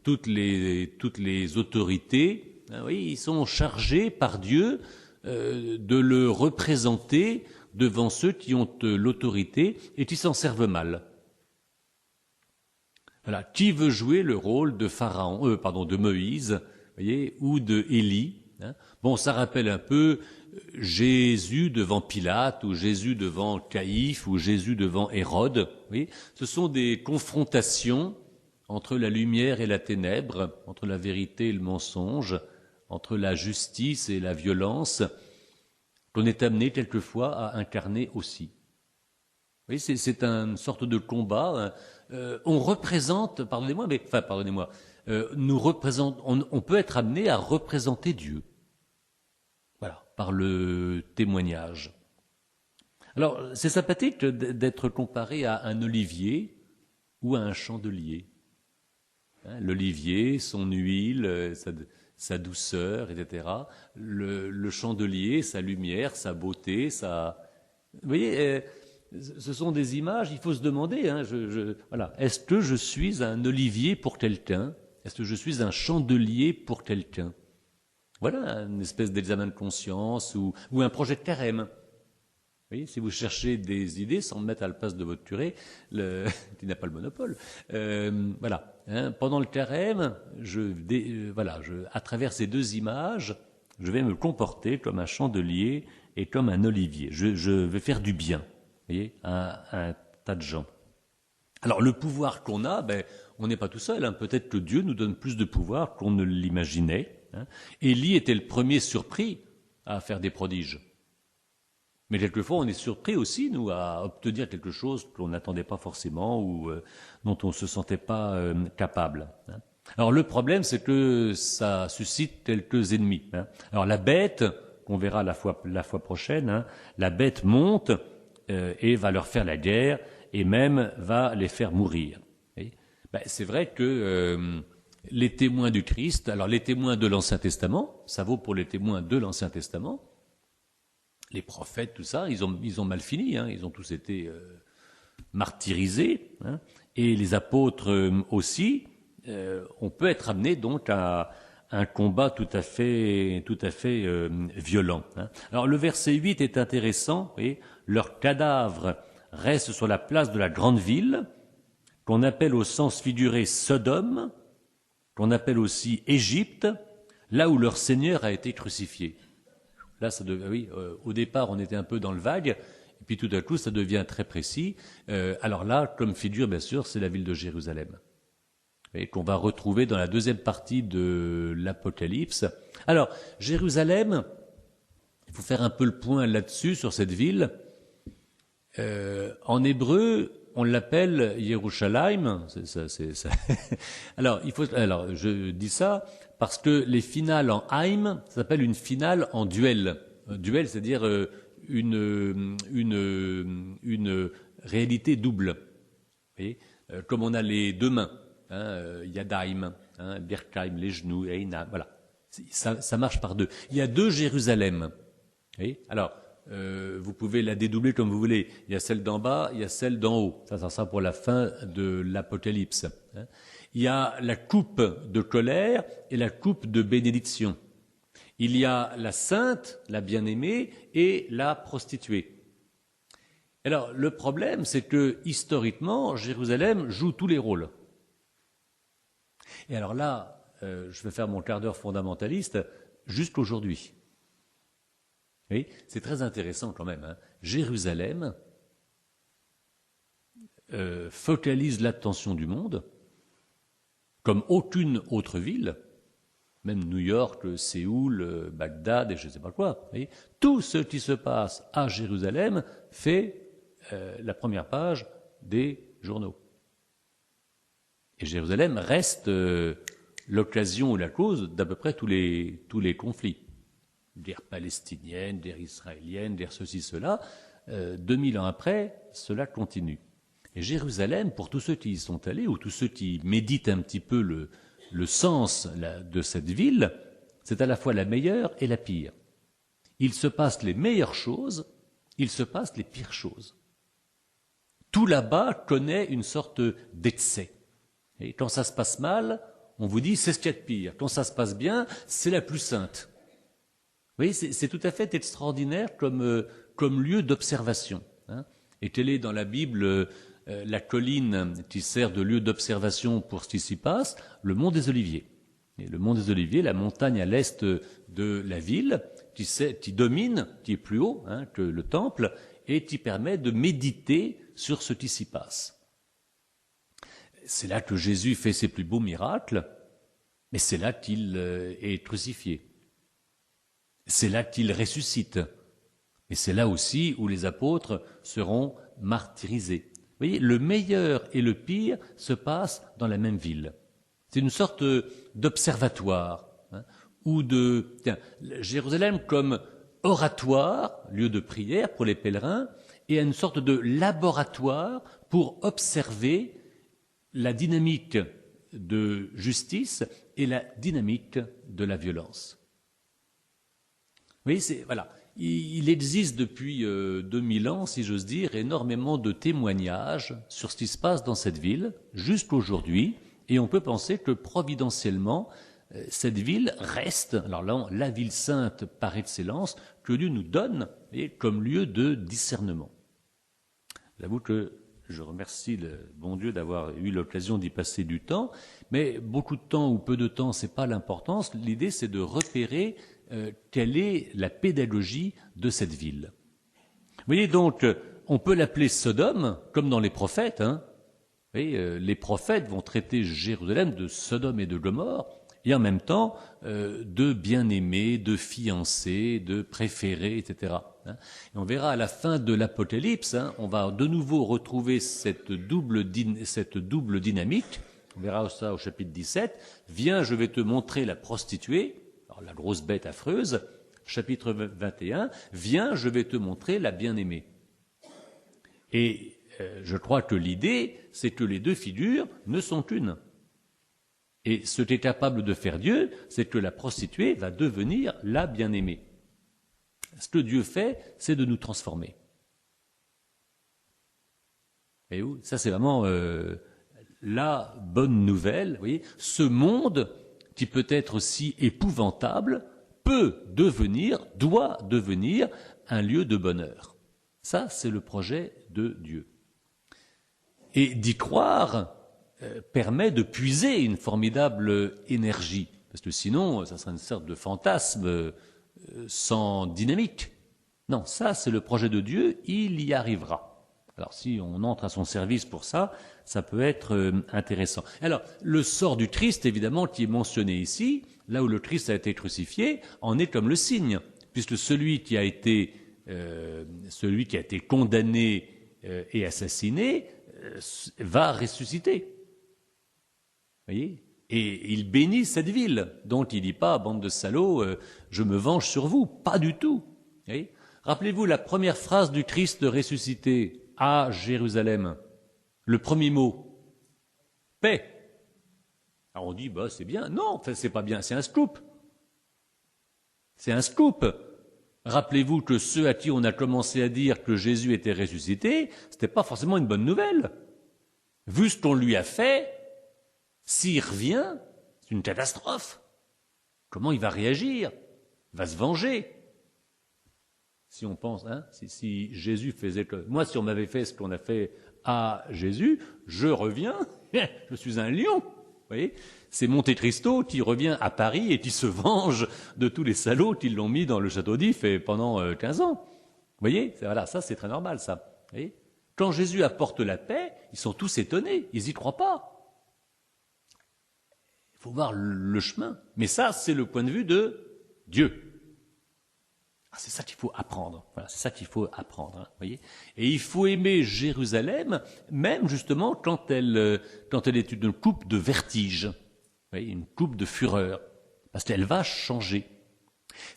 toutes les autorités. Oui, ils sont chargés par Dieu de le représenter devant ceux qui ont l'autorité et qui s'en servent mal. Voilà, qui veut jouer le rôle de de Moïse, voyez, ou de Élie. Bon, ça rappelle un peu Jésus devant Pilate, ou Jésus devant Caïphe, ou Jésus devant Hérode. Oui, ce sont des confrontations entre la lumière et la ténèbre, entre la vérité et le mensonge, entre la justice et la violence, qu'on est amené quelquefois à incarner aussi. Oui, c'est une sorte de combat. On représente, on peut être amené à représenter Dieu. Voilà, par le témoignage. Alors, c'est sympathique d'être comparé à un olivier ou à un chandelier. L'olivier, son huile, sa douceur, etc. Le chandelier, sa lumière, sa beauté, Vous voyez, ce sont des images, il faut se demander, voilà, est-ce que je suis un olivier pour quelqu'un? Est-ce que je suis un chandelier pour quelqu'un? Voilà, une espèce d'examen de conscience ou un projet de carême. Vous voyez, si vous cherchez des idées sans me mettre à la place de votre curé, qui n'a pas le monopole, voilà. Pendant le carême, à travers ces 2 images, je vais me comporter comme un chandelier et comme un olivier. Je vais faire du bien, vous voyez, à un tas de gens. Alors le pouvoir qu'on a, on n'est pas tout seul. Peut-être que Dieu nous donne plus de pouvoir qu'on ne l'imaginait. Élie était le premier surpris à faire des prodiges. Mais quelquefois, on est surpris aussi, nous, à obtenir quelque chose qu'on n'attendait pas forcément ou dont on ne se sentait pas capable. Alors le problème, c'est que ça suscite quelques ennemis. Alors la bête, qu'on verra la fois prochaine, la bête monte et va leur faire la guerre et même va les faire mourir. C'est vrai que les témoins du Christ, alors les témoins de l'Ancien Testament, ça vaut pour les témoins de l'Ancien Testament, les prophètes, tout ça, ils ont mal fini, ils ont tous été martyrisés, et les apôtres aussi. On peut être amené donc à un combat tout à fait violent. Alors le verset 8 est intéressant. Vous voyez, leurs cadavres restent sur la place de la grande ville, qu'on appelle au sens figuré Sodome, qu'on appelle aussi Égypte, là où leur Seigneur a été crucifié. Là, au départ, on était un peu dans le vague, et puis tout à coup, ça devient très précis. Alors là, comme figure, bien sûr, c'est la ville de Jérusalem, et qu'on va retrouver dans la deuxième partie de l'Apocalypse. Alors, Jérusalem, il faut faire un peu le point là-dessus, sur cette ville. En hébreu, on l'appelle Yerushalayim. Alors, je dis ça parce que les finales en Haïm, ça s'appelle une finale en duel. Un duel, c'est-à-dire une réalité double. Vous voyez, comme on a les deux mains, Yadaim, Birkaim, les genoux, Eina, voilà. Ça marche par deux. Il y a deux Jérusalem. Vous voyez, alors, vous pouvez la dédoubler comme vous voulez. Il y a celle d'en bas, il y a celle d'en haut. Ça sera pour la fin de l'Apocalypse. Il y a la coupe de colère et la coupe de bénédiction. Il y a la sainte, la bien-aimée, et la prostituée. Alors, le problème, c'est que, historiquement, Jérusalem joue tous les rôles. Et alors là, je vais faire mon quart d'heure fondamentaliste jusqu'aujourd'hui. Oui, c'est très intéressant quand même. Jérusalem focalise l'attention du monde, comme aucune autre ville, même New York, Séoul, Bagdad et je ne sais pas quoi. Vous voyez, tout ce qui se passe à Jérusalem fait la première page des journaux. Et Jérusalem reste l'occasion ou la cause d'à peu près tous les conflits. Guerre palestinienne, guerre israélienne, guerre ceci, cela. 2000 ans après, cela continue. Et Jérusalem, pour tous ceux qui y sont allés, ou tous ceux qui méditent un petit peu le sens de cette ville, c'est à la fois la meilleure et la pire. Il se passe les meilleures choses, il se passe les pires choses. Tout là-bas connaît une sorte d'excès. Et quand ça se passe mal, on vous dit c'est ce qu'il y a de pire. Quand ça se passe bien, c'est la plus sainte. Vous voyez, c'est tout à fait extraordinaire comme lieu d'observation. Et telle est dans la Bible la colline qui sert de lieu d'observation pour ce qui s'y passe, le mont des Oliviers. Et le mont des Oliviers, la montagne à l'est de la ville, qui domine, qui est plus haut que le temple, et qui permet de méditer sur ce qui s'y passe. C'est là que Jésus fait ses plus beaux miracles, mais c'est là qu'il est crucifié. C'est là qu'il ressuscite. Et c'est là aussi où les apôtres seront martyrisés. Vous voyez, le meilleur et le pire se passent dans la même ville. C'est une sorte d'observatoire, ou Jérusalem comme oratoire, lieu de prière pour les pèlerins, et une sorte de laboratoire pour observer la dynamique de justice et la dynamique de la violence. Vous voyez, voilà. Il existe depuis 2000 ans, si j'ose dire, énormément de témoignages sur ce qui se passe dans cette ville, jusqu'aujourd'hui, et on peut penser que providentiellement, cette ville reste, alors là, la ville sainte par excellence, que Dieu nous donne comme lieu de discernement. J'avoue que je remercie le bon Dieu d'avoir eu l'occasion d'y passer du temps, mais beaucoup de temps ou peu de temps, c'est pas l'importance. L'idée, c'est de repérer quelle est la pédagogie de cette ville. Vous voyez donc, on peut l'appeler Sodome, comme dans les prophètes. Vous voyez, les prophètes vont traiter Jérusalem de Sodome et de Gomorrhe, et en même temps de bien-aimés, de fiancés, de préférés, etc. Et on verra à la fin de l'Apocalypse, on va de nouveau retrouver cette double dynamique. On verra ça au chapitre 17. Viens, je vais te montrer la prostituée, alors la grosse bête affreuse. Chapitre 21. Viens, je vais te montrer la bien-aimée. Et je crois que l'idée, c'est que les deux figures ne sont qu'une. Et ce qu'est capable de faire Dieu, c'est que la prostituée va devenir la bien-aimée. Ce que Dieu fait, c'est de nous transformer. Et ça, c'est vraiment la bonne nouvelle. Vous voyez, ce monde qui peut être aussi épouvantable, doit devenir un lieu de bonheur. Ça, c'est le projet de Dieu. Et d'y croire permet de puiser une formidable énergie, parce que sinon, ça serait une sorte de fantasme sans dynamique. Non, ça, c'est le projet de Dieu, il y arrivera. Alors, si on entre à son service pour ça, ça peut être intéressant. Alors, le sort du Christ, évidemment, qui est mentionné ici, là où le Christ a été crucifié, en est comme le signe, puisque celui qui a été condamné et assassiné va ressusciter. Vous voyez ? Et il bénit cette ville, dont il ne dit pas, bande de salauds, je me venge sur vous. Pas du tout. Vous voyez ? Rappelez-vous la première phrase du Christ ressuscité à Jérusalem. Le premier mot, paix. Alors on dit, c'est bien. Non, c'est pas bien, c'est un scoop. C'est un scoop. Rappelez-vous que ceux à qui on a commencé à dire que Jésus était ressuscité, c'était pas forcément une bonne nouvelle. Vu ce qu'on lui a fait, s'il revient, c'est une catastrophe. Comment il va réagir ? Il va se venger. Si on pense, si Jésus faisait que... Moi, si on m'avait fait ce qu'on a fait à Jésus, je reviens, je suis un lion. Vous voyez ? C'est Monte Cristo qui revient à Paris et qui se venge de tous les salauds qui l'ont mis dans le château d'If pendant 15 ans. Vous voyez ? Voilà, ça c'est très normal, ça. Vous voyez ? Quand Jésus apporte la paix, ils sont tous étonnés, ils n'y croient pas. Il faut voir le chemin. Mais ça, c'est le point de vue de Dieu. C'est ça qu'il faut apprendre. Voilà, c'est ça qu'il faut apprendre. Voyez ? Et il faut aimer Jérusalem, même justement quand elle est une coupe de vertige, voyez, une coupe de fureur, parce qu'elle va changer.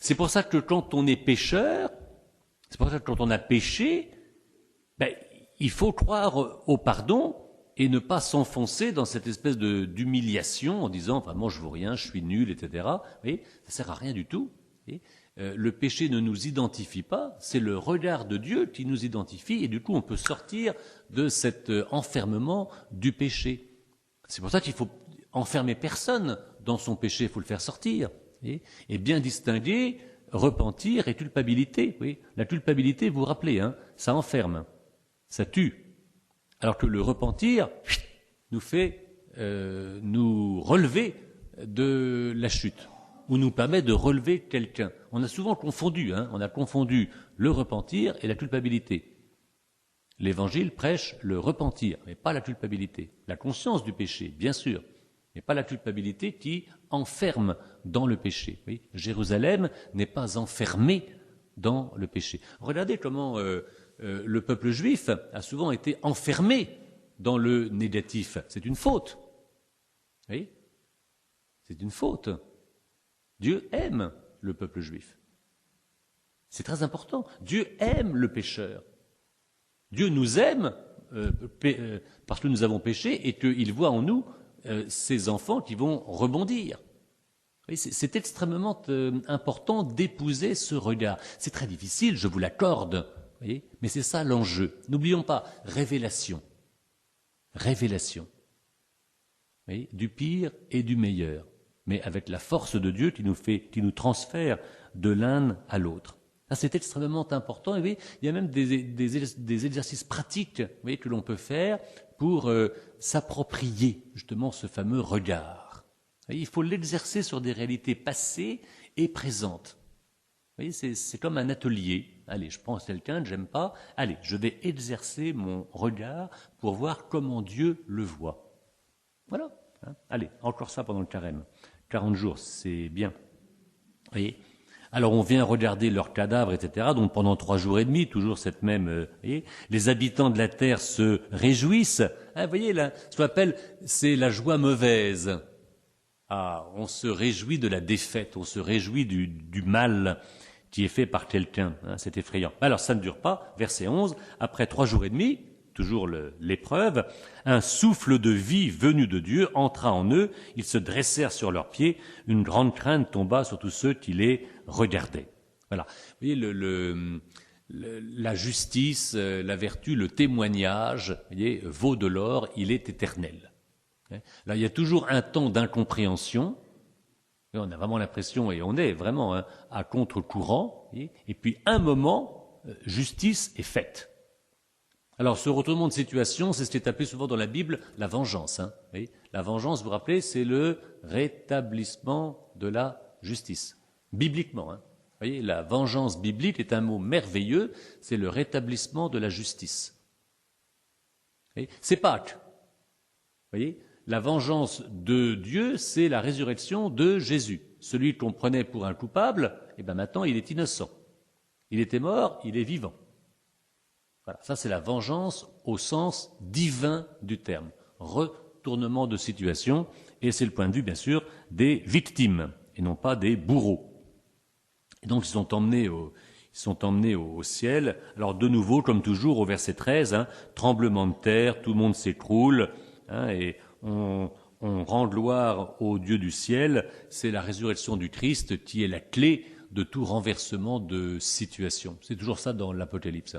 C'est pour ça que quand on est pécheur, c'est pour ça que quand on a péché, il faut croire au pardon et ne pas s'enfoncer dans cette espèce d'humiliation en disant vraiment je vaux rien, je suis nul, etc. Vous voyez, ça sert à rien du tout. Voyez ? Le péché ne nous identifie pas, c'est le regard de Dieu qui nous identifie et du coup on peut sortir de cet enfermement du péché. C'est pour ça qu'il faut enfermer personne dans son péché, il faut le faire sortir et bien distinguer repentir et culpabilité. Oui. La culpabilité, vous vous rappelez, ça enferme, ça tue, alors que le repentir nous fait nous relever de la chute, ou nous permet de relever quelqu'un. On a souvent confondu, on a confondu le repentir et la culpabilité. L'Évangile prêche le repentir, mais pas la culpabilité. La conscience du péché, bien sûr, mais pas la culpabilité qui enferme dans le péché. Oui, Jérusalem n'est pas enfermée dans le péché. Regardez comment le peuple juif a souvent été enfermé dans le négatif. C'est une faute. Oui, c'est une faute. Dieu aime le peuple juif. C'est très important. Dieu aime le pécheur. Dieu nous aime parce que nous avons péché et qu'il voit en nous ses enfants qui vont rebondir. C'est extrêmement important d'épouser ce regard. C'est très difficile, je vous l'accorde, mais c'est ça l'enjeu. N'oublions pas, révélation. Révélation. Du pire et du meilleur, mais avec la force de Dieu qui nous transfère de l'un à l'autre. Ça, c'est extrêmement important. Et il y a même des exercices pratiques que l'on peut faire pour s'approprier justement ce fameux regard. Il faut l'exercer sur des réalités passées et présentes. C'est comme un atelier. Allez, je prends quelqu'un que j'aime pas. Allez, je vais exercer mon regard pour voir comment Dieu le voit. Voilà. Allez, encore ça pendant le carême. 40 jours, c'est bien. Voyez. Alors on vient regarder leurs cadavres, etc. Donc pendant 3 jours et demi, toujours cette même... les habitants de la terre se réjouissent. Vous voyez, là, ce qu'on appelle, c'est la joie mauvaise. On se réjouit de la défaite, on se réjouit du mal qui est fait par quelqu'un. C'est effrayant. Alors ça ne dure pas. Verset 11, après 3 jours et demi, toujours l'épreuve, un souffle de vie venu de Dieu entra en eux, ils se dressèrent sur leurs pieds, une grande crainte tomba sur tous ceux qui les regardaient. Voilà. Vous voyez, la justice, la vertu, le témoignage, vous voyez, vaut de l'or, il est éternel. Là, il y a toujours un temps d'incompréhension, Et on a vraiment l'impression, et on est vraiment à contre-courant, et puis un moment, justice est faite. Alors ce retournement de situation, c'est ce qui est appelé souvent dans la Bible la vengeance. La vengeance, vous vous rappelez, c'est le rétablissement de la justice, bibliquement. Vous voyez, la vengeance biblique est un mot merveilleux, c'est le rétablissement de la justice. C'est Pâques. Vous voyez, la vengeance de Dieu, c'est la résurrection de Jésus. Celui qu'on prenait pour un coupable, maintenant il est innocent. Il était mort, il est vivant. Voilà, ça c'est la vengeance au sens divin du terme. Retournement de situation, et c'est le point de vue, bien sûr, des victimes, et non pas des bourreaux. Et donc ils sont emmenés au ciel. Alors de nouveau, comme toujours, au verset 13, tremblement de terre, tout le monde s'écroule, et on rend gloire au Dieu du ciel. C'est la résurrection du Christ qui est la clé de tout renversement de situation. C'est toujours ça dans l'Apocalypse.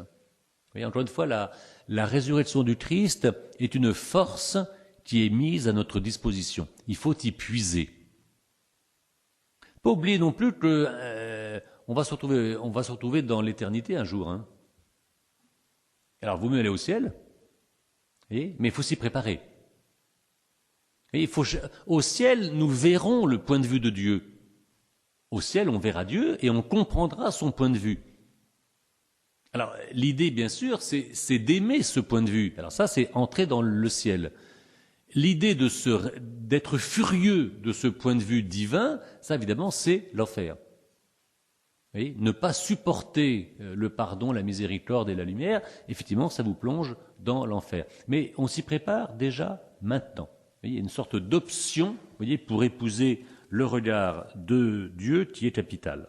Et encore une fois, la résurrection du Christ est une force qui est mise à notre disposition. Il faut y puiser. Pas oublier non plus que on va se retrouver dans l'éternité un jour. Alors, vous allez au ciel, mais il faut s'y préparer. Et au ciel, nous verrons le point de vue de Dieu. Au ciel, on verra Dieu et on comprendra son point de vue. Alors, l'idée, bien sûr, c'est d'aimer ce point de vue. Alors ça, c'est entrer dans le ciel. L'idée d'être furieux de ce point de vue divin, ça, évidemment, c'est l'enfer. Vous voyez, ne pas supporter le pardon, la miséricorde et la lumière, effectivement, ça vous plonge dans l'enfer. Mais on s'y prépare déjà maintenant. Il y a une sorte d'option, vous voyez, pour épouser le regard de Dieu qui est capital.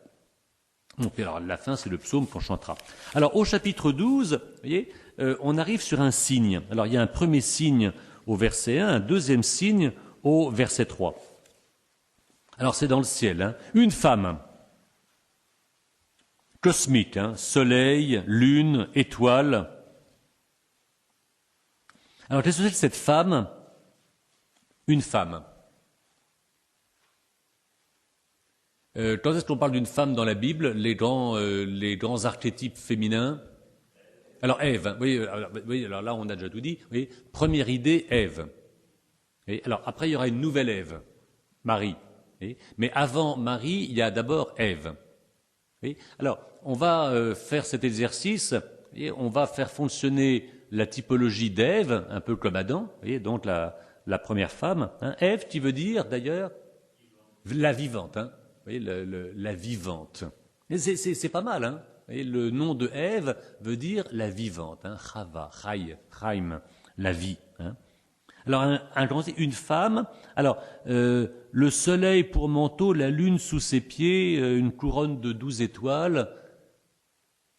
Donc, alors, la fin, c'est le psaume qu'on chantera. Alors, au chapitre 12, vous voyez, on arrive sur un signe. Alors, il y a un premier signe au verset 1, un deuxième signe au verset 3. Alors, c'est dans le ciel. Une femme cosmique, soleil, lune, étoile. Alors, qu'est-ce que c'est que cette femme? Une femme. Quand est-ce qu'on parle d'une femme dans la Bible, les grands archétypes féminins? Alors Ève, oui, alors là on a déjà tout dit. Oui, première idée, Ève. Et alors après il y aura une nouvelle Ève, Marie. Mais avant Marie, il y a d'abord Ève. Alors on va faire cet exercice et on va faire fonctionner la typologie d'Ève, un peu comme Adam, donc la première femme. Ève qui veut dire d'ailleurs la vivante. Vous voyez, la vivante. C'est pas mal, Et le nom de Ève veut dire la vivante, Chava, Chaim, la vie. Alors, une femme, alors, le soleil pour manteau, la lune sous ses pieds, une couronne de 12 étoiles.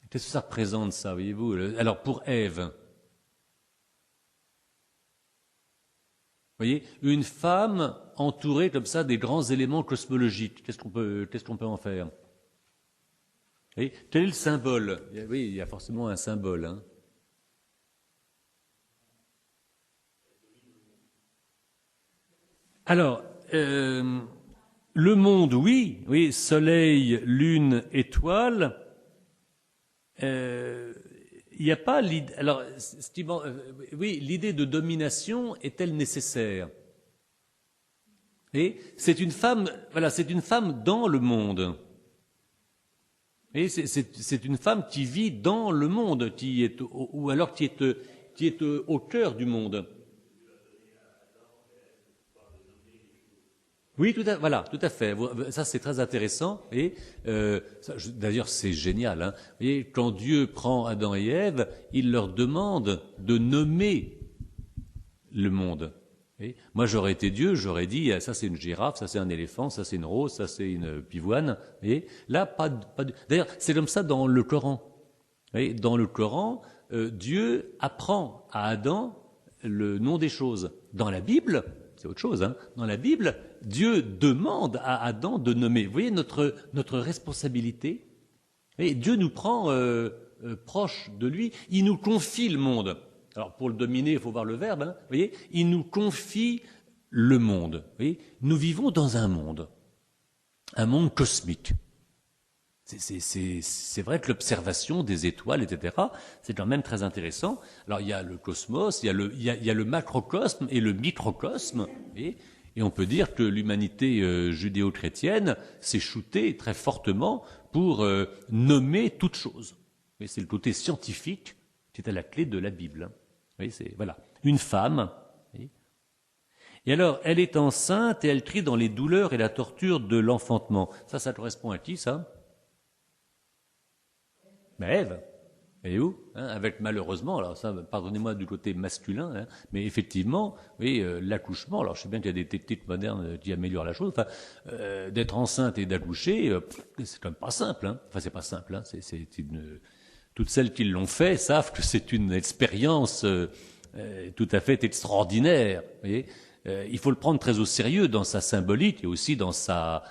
Qu'est-ce que ça représente, ça, voyez-vous? Alors, pour Ève, vous voyez, une femme entourée comme ça des grands éléments cosmologiques. Qu'est-ce qu'on peut en faire? Et quel est le symbole? Oui, il y a forcément un symbole. Alors, le monde, oui, soleil, lune, étoile. Il n'y a pas l'idée. Alors, oui, l'idée de domination est-elle nécessaire? Et c'est une femme, c'est une femme dans le monde. Et c'est une femme qui vit dans le monde, qui est au cœur du monde. Oui, tout à fait. Ça, c'est très intéressant. Et d'ailleurs, c'est génial. Vous voyez, quand Dieu prend Adam et Ève, il leur demande de nommer le monde. Moi, j'aurais été Dieu, j'aurais dit, ça c'est une girafe, ça c'est un éléphant, ça c'est une rose, ça c'est une pivoine. Et là, pas. D'ailleurs, c'est comme ça dans le Coran. Dans le Coran, Dieu apprend à Adam le nom des choses. Dans la Bible, c'est autre chose. Dans la Bible, Dieu demande à Adam de nommer. Vous voyez notre responsabilité. Dieu nous prend proche de lui. Il nous confie le monde. Alors pour le dominer, il faut voir le verbe. Vous voyez, il nous confie le monde. Vous voyez, nous vivons dans un monde. un monde cosmique. C'est vrai que l'observation des étoiles, etc., c'est quand même très intéressant. Alors il y a le cosmos, il y a le macrocosme et le microcosme, et on peut dire que l'humanité judéo-chrétienne s'est shootée très fortement pour nommer toute chose. C'est le côté scientifique qui est à la clé de la Bible. Voilà, une femme. Et alors, elle est enceinte et elle crie dans les douleurs et la torture de l'enfantement. Ça correspond à qui, ça? Ève. Et où avec malheureusement, alors ça, pardonnez-moi du côté masculin, mais effectivement, oui, l'accouchement, alors je sais bien qu'il y a des techniques modernes qui améliorent la chose, d'être enceinte et d'accoucher, c'est quand même pas simple. Enfin, c'est pas simple. Toutes celles qui l'ont fait savent que c'est une expérience tout à fait extraordinaire. Vous voyez, il faut le prendre très au sérieux dans sa symbolique et aussi dans sa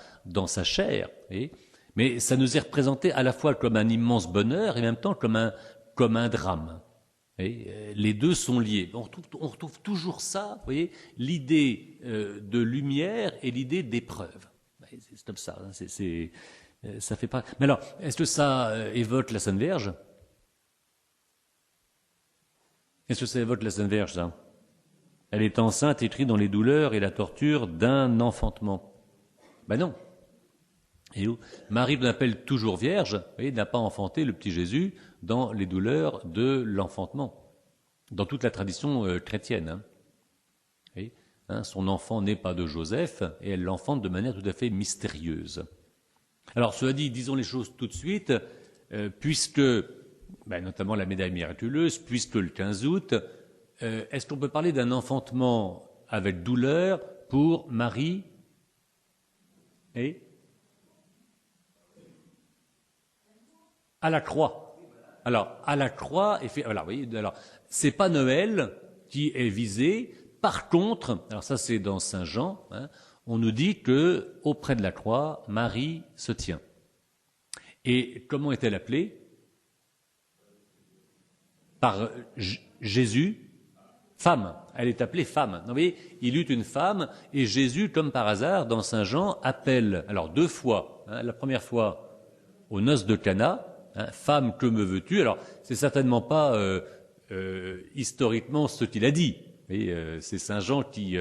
chair. Vous voyez. Mais ça nous est représenté à la fois comme un immense bonheur et en même temps comme un drame. Et les deux sont liés. On retrouve toujours ça, vous voyez, l'idée de lumière et l'idée d'épreuve. C'est comme ça. Ça fait pas. Mais alors, est-ce que ça évoque la Sainte Vierge? Est-ce que ça évoque la Sainte Vierge, ça? Elle est enceinte, écrit dans les douleurs et la torture d'un enfantement. Ben non. Et où Marie l'appelle toujours vierge, et n'a pas enfanté le petit Jésus dans les douleurs de l'enfantement, dans toute la tradition chrétienne. Son enfant n'est pas de Joseph, et elle l'enfante de manière tout à fait mystérieuse. Alors, cela dit, disons les choses tout de suite, puisque, notamment la médaille miraculeuse, puisque le 15 août, est-ce qu'on peut parler d'un enfantement avec douleur pour Marie à la croix. Alors, à la croix, voilà, vous voyez, alors, c'est pas Noël qui est visé. Par contre, alors ça c'est dans Saint Jean, on nous dit que auprès de la croix, Marie se tient. Et comment est-elle appelée? Par Jésus, femme. Elle est appelée femme. Donc, vous voyez, il eut une femme, et Jésus, comme par hasard, dans Saint Jean, appelle, alors 2 fois, la première fois aux noces de Cana, femme, que me veux-tu? Alors, c'est certainement pas historiquement ce qu'il a dit. C'est Saint Jean qui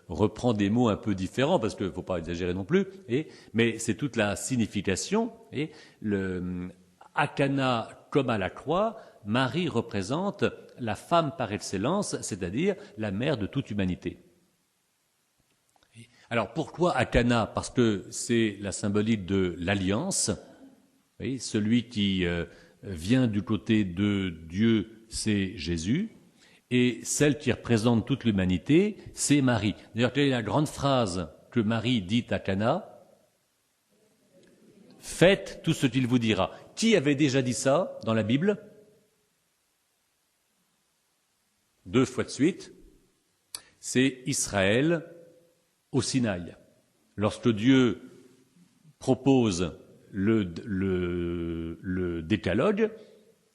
reprend des mots un peu différents, parce qu'il ne faut pas exagérer non plus. Mais c'est toute la signification. À Cana comme à la croix, Marie représente la femme par excellence, c'est-à-dire la mère de toute humanité. Alors pourquoi à Cana? Parce que c'est la symbolique de l'alliance. Celui qui vient du côté de Dieu, c'est Jésus, et celle qui représente toute l'humanité, c'est Marie. D'ailleurs, quelle est la grande phrase que Marie dit à Cana? Faites tout ce qu'il vous dira. Qui avait déjà dit ça dans la Bible? 2 fois de suite. C'est Israël au Sinaï. Lorsque Dieu propose le décalogue,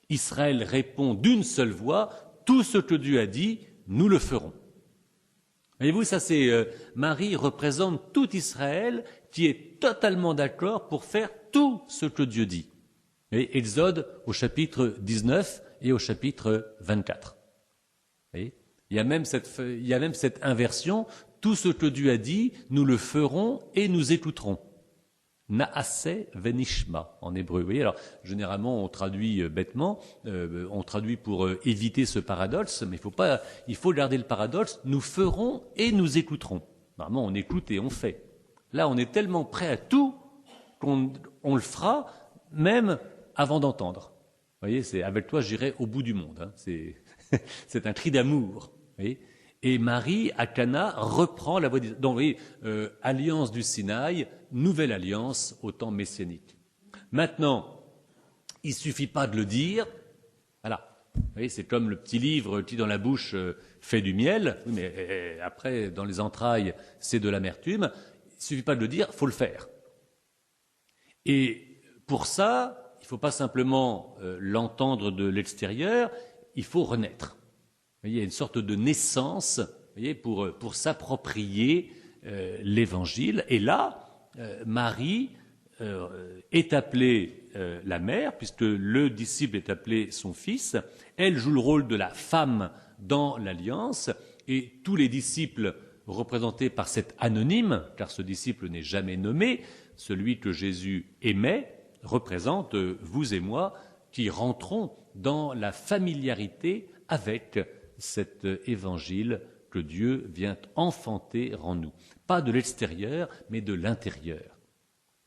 Israël répond d'une seule voix, tout ce que Dieu a dit, nous le ferons. Voyez-vous, ça c'est Marie représente tout Israël qui est totalement d'accord pour faire tout ce que Dieu dit. Et Exode au chapitre 19 et au chapitre 24. Il y a même cette inversion, tout ce que Dieu a dit, nous le ferons et nous écouterons. Naaseh venishma en hébreu. Vous voyez, alors généralement on traduit bêtement, on traduit pour éviter ce paradoxe, mais il faut garder le paradoxe. Nous ferons et nous écouterons. Normalement, on écoute et on fait. Là, on est tellement prêt à tout qu'on le fera même avant d'entendre. Vous voyez, c'est avec toi j'irai au bout du monde. C'est un cri d'amour. Vous voyez. Et Marie, à Cana, reprend la voie d'Israël. Donc, vous voyez, alliance du Sinaï, nouvelle alliance au temps messianique. Maintenant, il suffit pas de le dire. Voilà. Vous voyez, c'est comme le petit livre qui, dans la bouche, fait du miel. Oui, mais après, dans les entrailles, c'est de l'amertume. Il suffit pas de le dire, faut le faire. Et pour ça, il faut pas simplement l'entendre de l'extérieur, il faut renaître. Il y a une sorte de naissance, pour s'approprier l'Évangile. Et là, Marie est appelée la mère, puisque le disciple est appelé son fils. Elle joue le rôle de la femme dans l'alliance, et tous les disciples représentés par cet anonyme, car ce disciple n'est jamais nommé, celui que Jésus aimait, représente vous et moi qui rentrons dans la familiarité avec cet évangile que Dieu vient enfanter en nous. Pas de l'extérieur, mais de l'intérieur.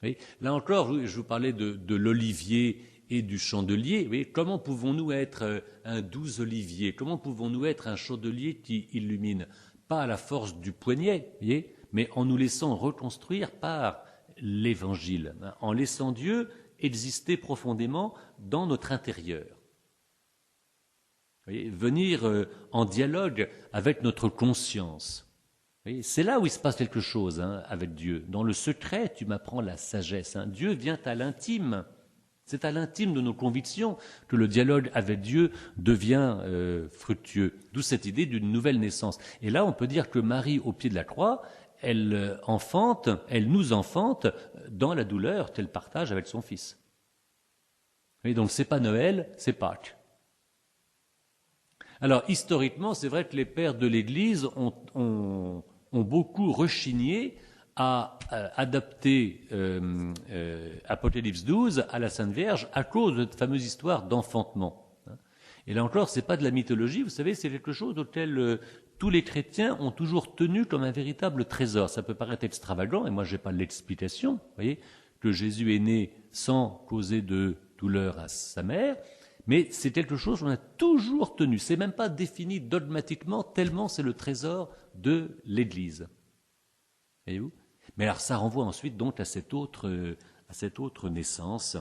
Oui, là encore, je vous parlais de l'olivier et du chandelier. Oui, comment pouvons-nous être un doux olivier? Comment pouvons-nous être un chandelier qui illumine? Pas à la force du poignet, voyez, mais en nous laissant reconstruire par l'Évangile, en laissant Dieu exister profondément dans notre intérieur. Voyez, venir en dialogue avec notre conscience. C'est là où il se passe quelque chose avec Dieu. Dans le secret, tu m'apprends la sagesse. Dieu vient à l'intime. C'est à l'intime de nos convictions que le dialogue avec Dieu devient fructueux. D'où cette idée d'une nouvelle naissance. Et là, on peut dire que Marie, au pied de la croix, elle nous enfante dans la douleur qu'elle partage avec son fils. Et donc, c'est pas Noël, c'est Pâques. Alors, historiquement, c'est vrai que les pères de l'Église ont beaucoup rechigné à adapter Apocalypse 12 à la Sainte Vierge à cause de cette fameuse histoire d'enfantement. Et là encore, ce n'est pas de la mythologie, vous savez, c'est quelque chose auquel tous les chrétiens ont toujours tenu comme un véritable trésor. Ça peut paraître extravagant, et moi je n'ai pas l'explication, vous voyez, que Jésus est né sans causer de douleur à sa mère, mais c'est quelque chose qu'on a toujours tenu. C'est même pas défini dogmatiquement, tellement c'est le trésor de l'Église. Voyez-vous? Mais alors ça renvoie ensuite donc à cette autre naissance,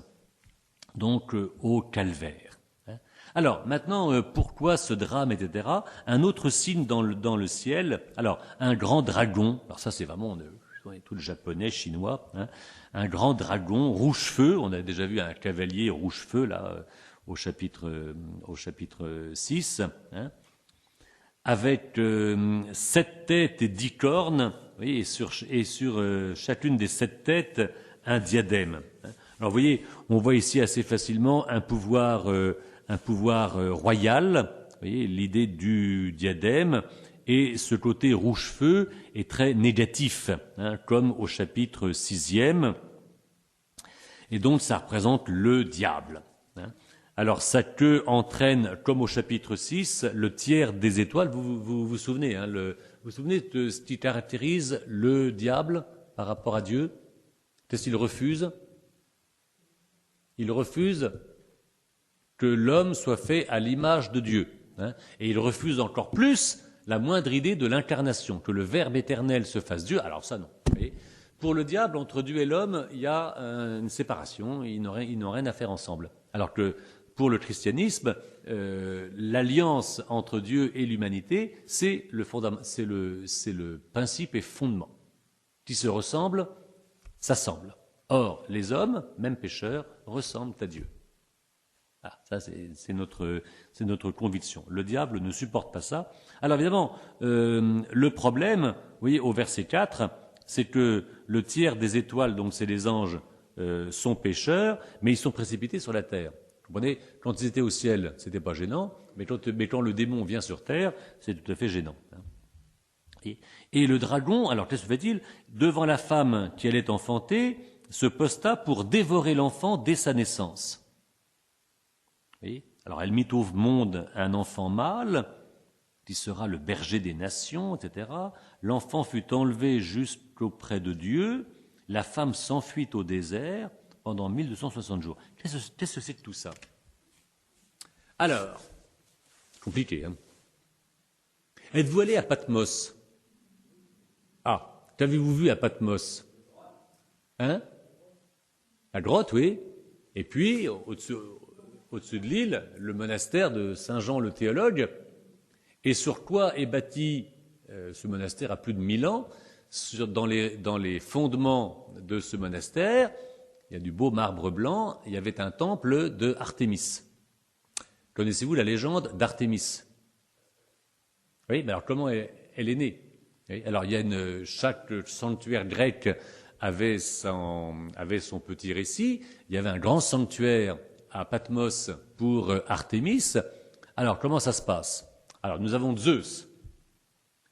donc au calvaire. Alors maintenant, pourquoi ce drame, etc. Un autre signe dans le ciel. Alors un grand dragon. Alors ça c'est vraiment tout le japonais, chinois. Un grand dragon rouge-feu. On a déjà vu un cavalier rouge-feu là au chapitre 6. Avec 7 têtes et 10 cornes. Oui, et sur chacune des 7 têtes, un diadème. Alors vous voyez, on voit ici assez facilement un pouvoir royal, vous voyez, l'idée du diadème, et ce côté rouge-feu est très négatif, comme au chapitre 6e, et donc ça représente le diable. Alors sa queue entraîne, comme au chapitre 6, le tiers des étoiles. Vous souvenez, vous vous souvenez de ce qui caractérise le diable par rapport à Dieu? Qu'est-ce qu'il refuse? Il refuse que l'homme soit fait à l'image de Dieu. Et il refuse encore plus la moindre idée de l'incarnation, que le Verbe éternel se fasse Dieu. Alors ça, non. Et pour le diable, entre Dieu et l'homme, il y a une séparation, ils n'ont rien à faire ensemble. Alors que pour le christianisme, l'alliance entre Dieu et l'humanité, c'est le principe et fondement. Qui se ressemblent, s'assemblent. Or, les hommes, même pécheurs, ressemblent à Dieu. Ah, ça, c'est notre conviction. Le diable ne supporte pas ça. Alors évidemment, le problème, vous voyez, au verset 4, c'est que le tiers des étoiles, donc c'est les anges, sont pécheurs, mais ils sont précipités sur la terre. Vous comprenez? Quand ils étaient au ciel, c'était pas gênant, mais quand le démon vient sur terre, c'est tout à fait gênant. Et le dragon, alors qu'est-ce que fait-il? Devant la femme qui allait enfanter, se posta pour dévorer l'enfant dès sa naissance. Oui. Alors elle mit au monde un enfant mâle, qui sera le berger des nations, etc. L'enfant fut enlevé jusqu'auprès de Dieu, la femme s'enfuit au désert pendant 1260 jours. Qu'est-ce que c'est que tout ça? Alors, compliqué, hein? Êtes-vous allé à Patmos? Ah, qu'avez-vous vu à Patmos? Hein? La grotte, oui. Et puis, au-dessus de l'île, le monastère de Saint Jean le théologue. Et sur quoi est bâti ce monastère à plus de 1000 ans? Dans les fondements de ce monastère, il y a du beau marbre blanc, il y avait un temple de Artémis. Connaissez-vous la légende d'Artémis? Oui, mais alors comment elle est née? Alors il y a chaque sanctuaire grec avait son petit récit. Il y avait un grand sanctuaire à Patmos pour Artémis. Alors, comment ça se passe? Alors, nous avons Zeus,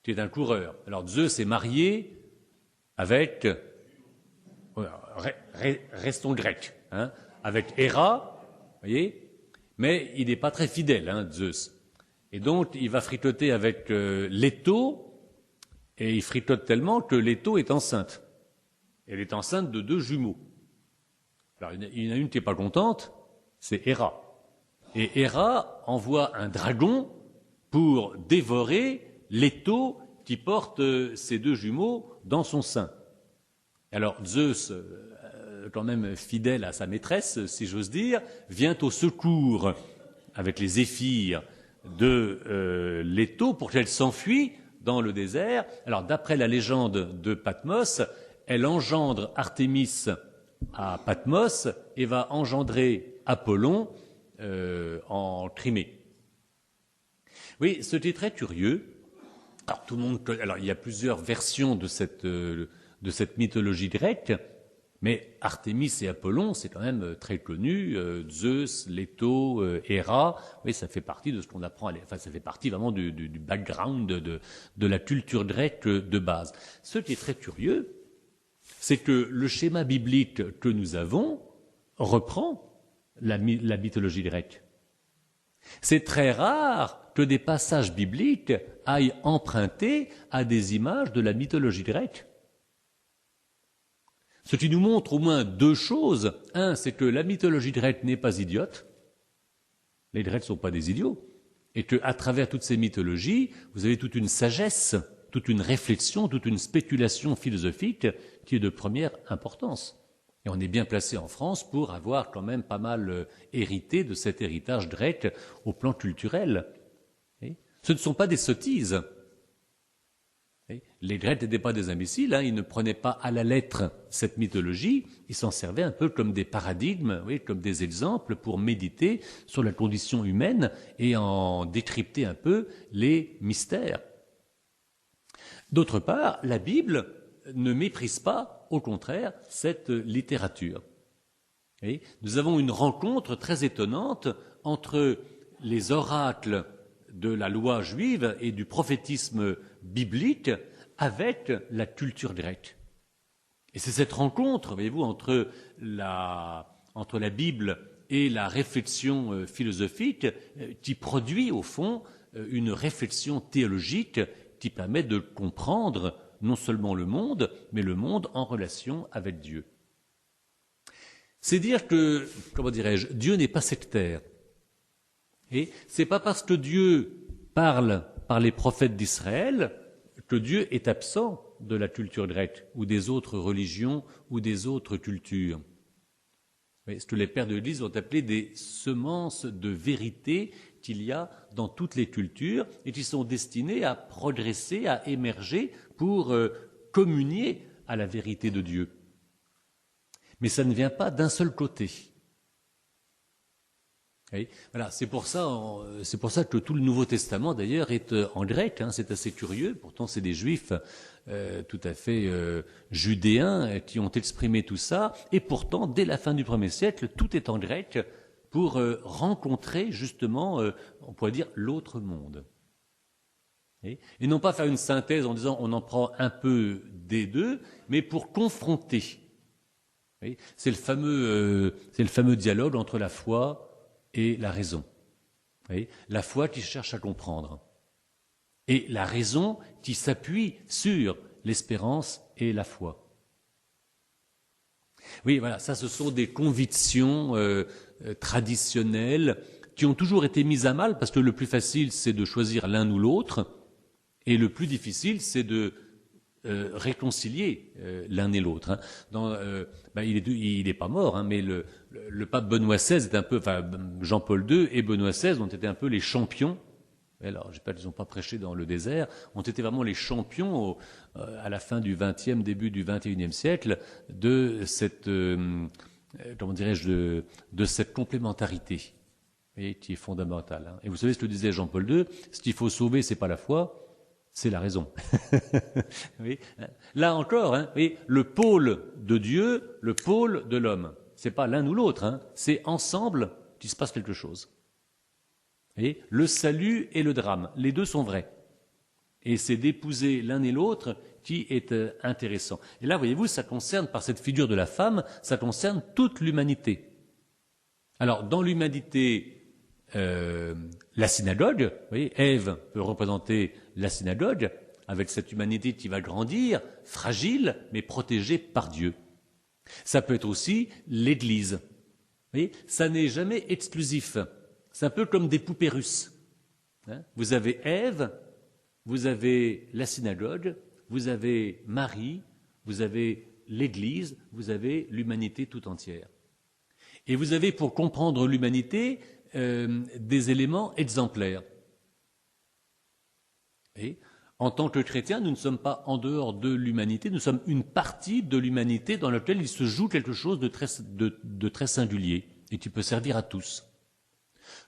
qui est un coureur. Alors, Zeus est marié avec, restons grecs, hein, avec Héra, voyez, mais il n'est pas très fidèle, hein, Zeus. Et donc, il va fricoter avec Leto, et il fricote tellement que Leto est enceinte. Elle est enceinte de 2 jumeaux. Alors, il y en a une qui n'est pas contente, c'est Héra. Et Héra envoie un dragon pour dévorer Leto qui porte ses 2 jumeaux dans son sein. Alors Zeus, quand même fidèle à sa maîtresse, si j'ose dire, vient au secours avec les zéphyrs de Leto pour qu'elle s'enfuit dans le désert. Alors d'après la légende de Patmos, elle engendre Artémis à Patmos et va engendrer Apollon en Crimée. Oui, ce qui est très curieux. Alors il y a plusieurs versions de cette mythologie grecque, mais Artémis et Apollon, c'est quand même très connu. Zeus, Leto, Héra, oui, ça fait partie de ce qu'on apprend. Enfin, ça fait partie vraiment du background de la culture grecque de base. Ce qui est très curieux, c'est que le schéma biblique que nous avons reprend la mythologie grecque. C'est très rare que des passages bibliques aillent emprunter à des images de la mythologie grecque. Ce qui nous montre au moins 2 choses. Un, c'est que la mythologie grecque n'est pas idiote. Les Grecs ne sont pas des idiots. Et qu'à travers toutes ces mythologies, vous avez toute une sagesse, toute une réflexion, toute une spéculation philosophique qui est de première importance. Et on est bien placé en France pour avoir quand même pas mal hérité de cet héritage grec au plan culturel. Ce ne sont pas des sottises. Les Grecs n'étaient pas des imbéciles, hein, ils ne prenaient pas à la lettre cette mythologie, ils s'en servaient un peu comme des paradigmes, comme des exemples pour méditer sur la condition humaine et en décrypter un peu les mystères. D'autre part, la Bible ne méprise pas, au contraire, cette littérature. Et nous avons une rencontre très étonnante entre les oracles de la loi juive et du prophétisme biblique avec la culture grecque. Et c'est cette rencontre, voyez-vous, entre la Bible et la réflexion philosophique qui produit, au fond, une réflexion théologique qui permet de comprendre non seulement le monde, mais le monde en relation avec Dieu. C'est dire que, comment dirais-je, Dieu n'est pas sectaire. Et c'est pas parce que Dieu parle par les prophètes d'Israël que Dieu est absent de la culture grecque ou des autres religions ou des autres cultures. Ce que les pères de l'Église ont appelé des semences de vérité qu'il y a dans toutes les cultures et qui sont destinées à progresser, à émerger pour communier à la vérité de Dieu. Mais ça ne vient pas d'un seul côté. Oui, voilà, c'est pour ça que tout le Nouveau Testament d'ailleurs est en grec. Hein, c'est assez curieux. Pourtant, c'est des Juifs tout à fait judéens qui ont exprimé tout ça. Et pourtant, dès la fin du 1er siècle, tout est en grec pour rencontrer justement, on pourrait dire, l'autre monde. Et non pas faire une synthèse en disant on en prend un peu des deux, mais pour confronter. C'est le fameux dialogue entre la foi et la raison. La foi qui cherche à comprendre. Et la raison qui s'appuie sur l'espérance et la foi. Oui, voilà, ça ce sont des convictions traditionnelles qui ont toujours été mises à mal parce que le plus facile c'est de choisir l'un ou l'autre et le plus difficile c'est de réconcilier l'un et l'autre. Il n'est pas mort, hein, mais le pape Benoît XVI est un peu, enfin Jean-Paul II et Benoît XVI ont été un peu les champions. Alors, ils n'ont pas prêché dans le désert, ont été vraiment les champions à la fin du XXe, début du XXIe siècle de cette, comment dirais-je, de cette complémentarité, qui est fondamentale. Hein. Et vous savez ce que disait Jean-Paul II, ce qu'il faut sauver, c'est pas la foi, c'est la raison. Oui. Là encore, oui, le pôle de Dieu, le pôle de l'homme. C'est pas l'un ou l'autre, c'est ensemble qu'il se passe quelque chose. Et le salut et le drame, les deux sont vrais. Et c'est d'épouser l'un et l'autre qui est intéressant. Et là, voyez-vous, ça concerne, par cette figure de la femme, ça concerne toute l'humanité. Alors, dans l'humanité, la synagogue, vous voyez, Ève peut représenter la synagogue, avec cette humanité qui va grandir, fragile, mais protégée par Dieu. Ça peut être aussi l'Église. Vous voyez, ça n'est jamais exclusif. C'est un peu comme des poupées russes. Vous avez Ève, vous avez la synagogue, vous avez Marie, vous avez l'Église, vous avez l'humanité tout entière. Et vous avez, pour comprendre l'humanité, des éléments exemplaires. Et en tant que chrétiens, nous ne sommes pas en dehors de l'humanité, nous sommes une partie de l'humanité dans laquelle il se joue quelque chose de très singulier et qui peut servir à tous.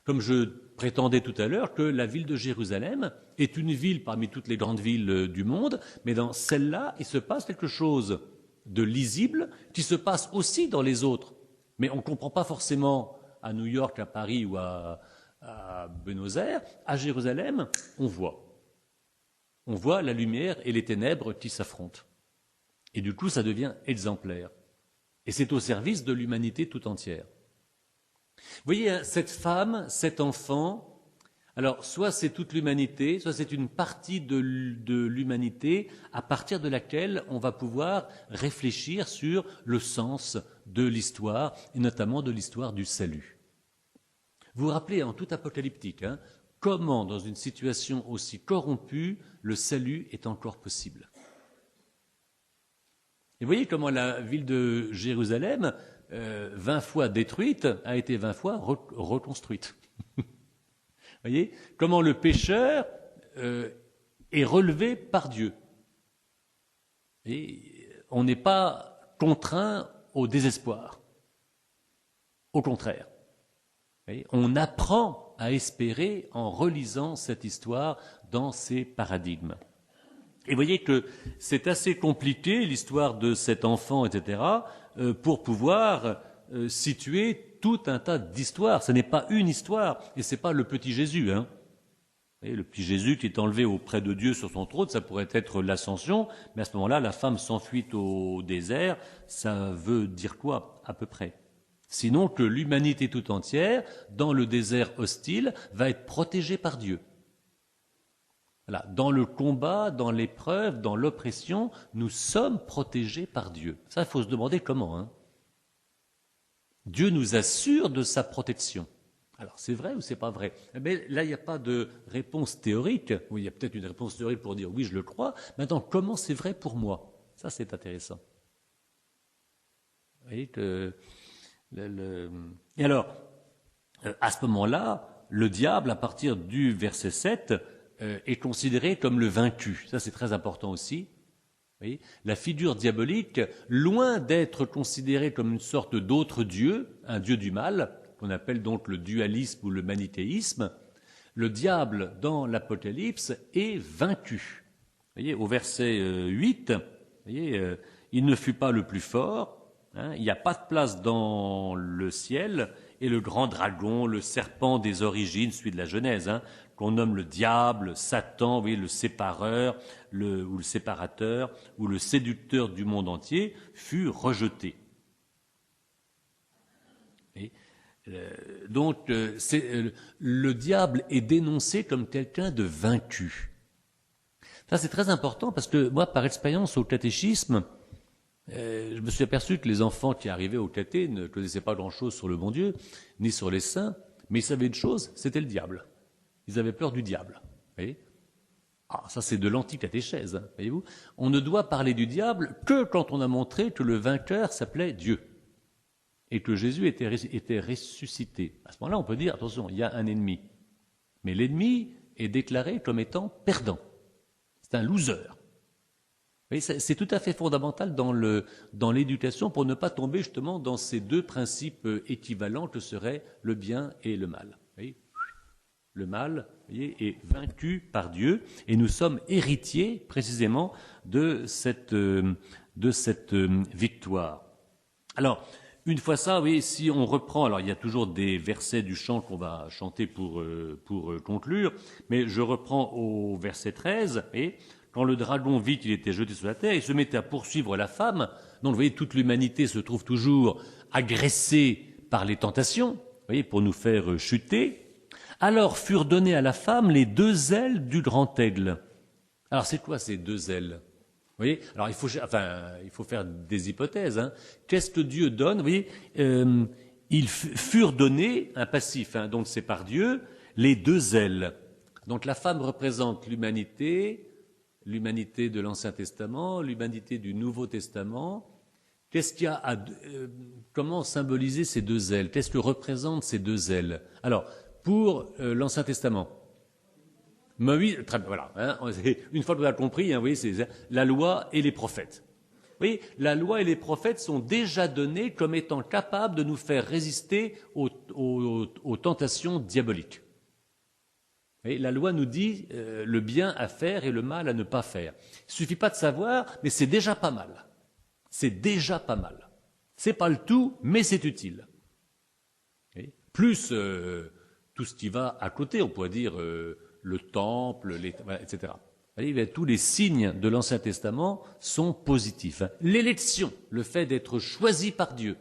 Comme je prétendais tout à l'heure que la ville de Jérusalem est une ville parmi toutes les grandes villes du monde, mais dans celle-là, il se passe quelque chose de lisible qui se passe aussi dans les autres. Mais on ne comprend pas forcément à New York, à Paris ou à Buenos Aires. À Jérusalem, on voit. On voit la lumière et les ténèbres qui s'affrontent. Et du coup, ça devient exemplaire. Et c'est au service de l'humanité tout entière. Vous voyez, cette femme, cet enfant, alors soit c'est toute l'humanité, soit c'est une partie de l'humanité à partir de laquelle on va pouvoir réfléchir sur le sens de l'histoire, et notamment de l'histoire du salut. Vous vous rappelez, en tout apocalyptique, comment, dans une situation aussi corrompue, le salut est encore possible. Et vous voyez comment la ville de Jérusalem, 20 fois détruite, a été 20 fois reconstruite. Vous voyez comment le pécheur est relevé par Dieu. Et on n'est pas contraint au désespoir. Au contraire. Vous voyez, on apprend à espérer en relisant cette histoire dans ses paradigmes. Et vous voyez que c'est assez compliqué, l'histoire de cet enfant, etc., pour pouvoir situer tout un tas d'histoires. Ce n'est pas une histoire, et ce n'est pas le petit Jésus. Et le petit Jésus qui est enlevé auprès de Dieu sur son trône, ça pourrait être l'ascension, mais à ce moment-là, la femme s'enfuit au désert, ça veut dire quoi, à peu près? Sinon que l'humanité tout entière, dans le désert hostile, va être protégée par Dieu. Voilà. Dans le combat, dans l'épreuve, dans l'oppression, nous sommes protégés par Dieu. Ça, il faut se demander comment. Dieu nous assure de sa protection. Alors, c'est vrai ou c'est pas vrai? Mais là, il n'y a pas de réponse théorique. Oui, il y a peut-être une réponse théorique pour dire oui, je le crois. Maintenant, comment c'est vrai pour moi? Ça, c'est intéressant. Vous voyez que Et alors, à ce moment-là, le diable, à partir du verset 7, est considéré comme le vaincu. Ça, c'est très important aussi. Vous voyez, la figure diabolique, loin d'être considérée comme une sorte d'autre dieu, un dieu du mal, qu'on appelle donc le dualisme ou le manichéisme, le diable, dans l'Apocalypse, est vaincu. Vous voyez, au verset 8, vous voyez, il ne fut pas le plus fort, il n'y a pas de place dans le ciel, et le grand dragon, le serpent des origines, celui de la Genèse, qu'on nomme le diable, Satan, vous voyez, le sépareur, ou le séparateur, ou le séducteur du monde entier, fut rejeté. Donc, le diable est dénoncé comme quelqu'un de vaincu. Ça, c'est très important parce que moi, par expérience au catéchisme, je me suis aperçu que les enfants qui arrivaient au caté ne connaissaient pas grand-chose sur le bon Dieu, ni sur les saints, mais ils savaient une chose, c'était le diable. Ils avaient peur du diable. Vous voyez ? Ça, c'est de l'anti-catéchèse, voyez-vous. On ne doit parler du diable que quand on a montré que le vainqueur s'appelait Dieu et que Jésus était ressuscité. À ce moment-là, on peut dire, attention, il y a un ennemi. Mais l'ennemi est déclaré comme étant perdant. C'est un loser. Vous voyez, c'est tout à fait fondamental dans l'éducation pour ne pas tomber justement dans ces deux principes équivalents que seraient le bien et le mal. Vous voyez ? Le mal, vous voyez, est vaincu par Dieu et nous sommes héritiers précisément de cette victoire. Alors, une fois ça, oui, si on reprend, alors il y a toujours des versets du chant qu'on va chanter pour conclure, mais je reprends au verset 13, et quand le dragon vit qu'il était jeté sur la terre, il se mettait à poursuivre la femme. Donc, vous voyez, toute l'humanité se trouve toujours agressée par les tentations, vous voyez, pour nous faire chuter. Alors furent données à la femme les 2 ailes du grand aigle. Alors, c'est quoi ces 2 ailes ? Vous voyez, alors il faut faire des hypothèses. Hein. Qu'est-ce que Dieu donne ? Vous voyez, ils furent donnés, un passif, hein, donc c'est par Dieu, les 2 ailes. Donc la femme représente l'humanité de l'Ancien Testament, l'humanité du Nouveau Testament. Qu'est-ce qu'il y a comment symboliser ces 2 ailes ? Qu'est-ce que représentent ces 2 ailes ? Alors, pour l'Ancien Testament, Moïse, très bien, voilà. Hein, une fois qu'on a compris, hein, vous voyez, c'est la loi et les prophètes. Vous voyez, la loi et les prophètes sont déjà donnés comme étant capables de nous faire résister aux tentations diaboliques. Vous voyez, la loi nous dit le bien à faire et le mal à ne pas faire. Il suffit pas de savoir, mais c'est déjà pas mal. C'est déjà pas mal. C'est pas le tout, mais c'est utile. Vous voyez, plus tout ce qui va à côté, on pourrait dire le temple, etc. Vous voyez, tous les signes de l'Ancien Testament sont positifs. L'élection, le fait d'être choisi par Dieu,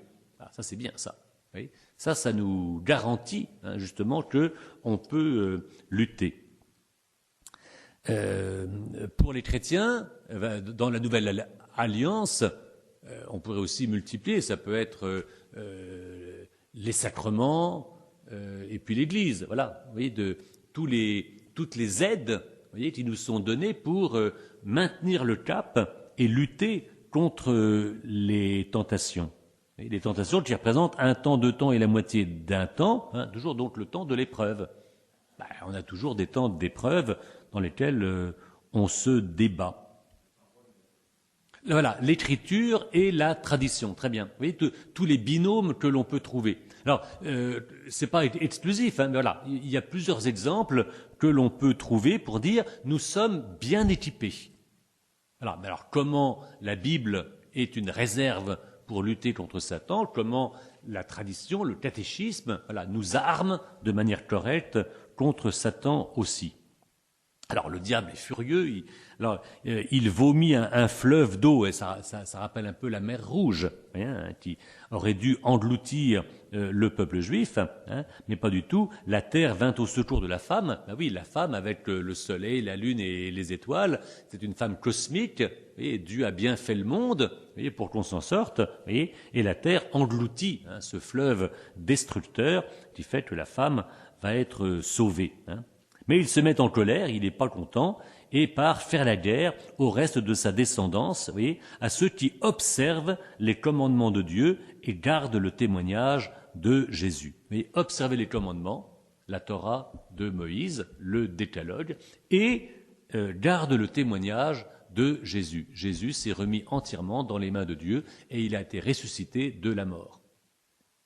ça c'est bien ça. Vous voyez, ça nous garantit justement qu'on peut lutter. Pour les chrétiens, dans la Nouvelle Alliance, on pourrait aussi multiplier, ça peut être les sacrements et puis l'Église. Voilà, vous voyez, toutes les aides, vous voyez, qui nous sont données pour maintenir le cap et lutter contre les tentations. Les tentations qui représentent un temps, 2 temps et la moitié d'un temps, hein, toujours donc le temps de l'épreuve. On a toujours des temps d'épreuve dans lesquels on se débat. Voilà, l'écriture et la tradition, très bien. Vous voyez, tous les binômes que l'on peut trouver. Alors, c'est pas exclusif, hein, mais voilà, il y a plusieurs exemples que l'on peut trouver pour dire nous sommes bien équipés. Alors, comment la Bible est une réserve pour lutter contre Satan, comment la tradition, le catéchisme, voilà, nous arme de manière contre Satan aussi. Alors le diable est furieux, il vomit un fleuve d'eau, et ça rappelle un peu la mer Rouge, hein, qui aurait dû engloutir le peuple juif, hein, mais pas du tout. La terre vint au secours de la femme. Ben oui, la femme avec le soleil, la lune et les étoiles, c'est une femme cosmique, et Dieu a bien fait le monde, pour qu'on s'en sorte, et la terre engloutit ce fleuve destructeur qui fait que la femme va être sauvée. Hein. Mais il se met en colère, il n'est pas content, et part faire la guerre au reste de sa descendance, vous voyez, à ceux qui observent les commandements de Dieu et gardent le témoignage de Jésus. Mais observer les commandements, la Torah de Moïse, le décalogue, et garde le témoignage de Jésus. Jésus s'est remis entièrement dans les mains de Dieu et il a été ressuscité de la mort.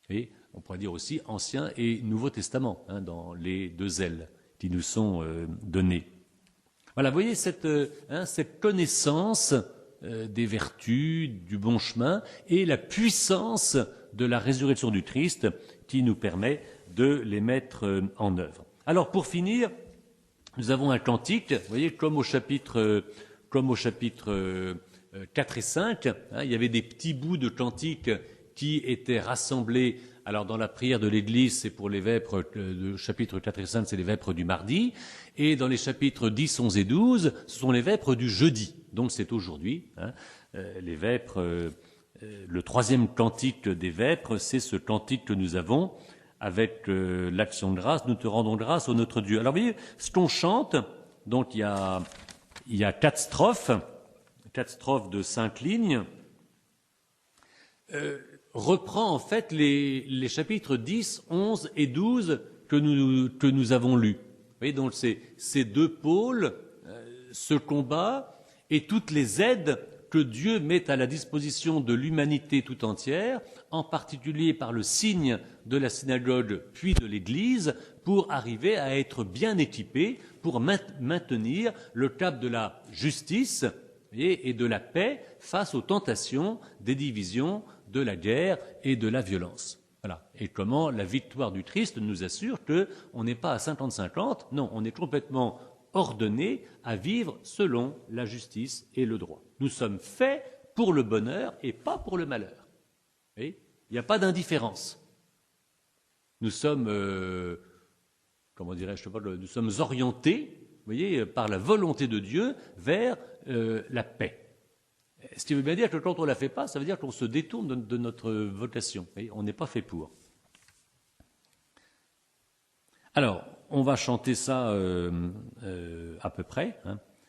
Et on pourrait dire aussi Ancien et Nouveau Testament, hein, dans les 2 ailes qui nous sont données. Voilà, vous voyez cette connaissance des vertus, du bon chemin et la puissance de la résurrection du Christ qui nous permet de les mettre en œuvre. Alors pour finir, nous avons un cantique, vous voyez, comme au chapitre 4 et 5, hein, il y avait des petits bouts de cantiques qui étaient rassemblés. Alors dans la prière de l'Église, c'est pour les vêpres, le chapitre 4 et 5, c'est les vêpres du mardi, et dans les chapitres 10, 11 et 12, ce sont les vêpres du jeudi. Donc c'est aujourd'hui, hein, les vêpres, le 3e cantique des vêpres, c'est ce cantique que nous avons avec l'action de grâce, nous te rendons grâce au notre Dieu. Alors vous voyez, ce qu'on chante, donc il y a 4 strophes de 5 lignes, reprend en fait les chapitres 10, 11 et 12 que nous avons lus. Vous voyez, donc ces 2 pôles, ce combat et toutes les aides que Dieu met à la disposition de l'humanité tout entière, en particulier par le signe de la synagogue puis de l'Église, pour arriver à être bien équipé, pour maintenir le cap de la justice et de la paix face aux tentations des divisions, de la guerre et de la violence. Voilà. Et comment la victoire du Christ nous assure qu'on n'est pas à 50-50, non, on est complètement ordonné à vivre selon la justice et le droit. Nous sommes faits pour le bonheur et pas pour le malheur. Il n'y a pas d'indifférence. Nous sommes, comment dirais-je, nous sommes orientés, vous voyez, par la volonté de Dieu vers la paix. Ce qui veut bien dire que quand on ne la fait pas, ça veut dire qu'on se détourne de notre vocation. On n'est pas fait pour. Alors, on va chanter ça à peu près.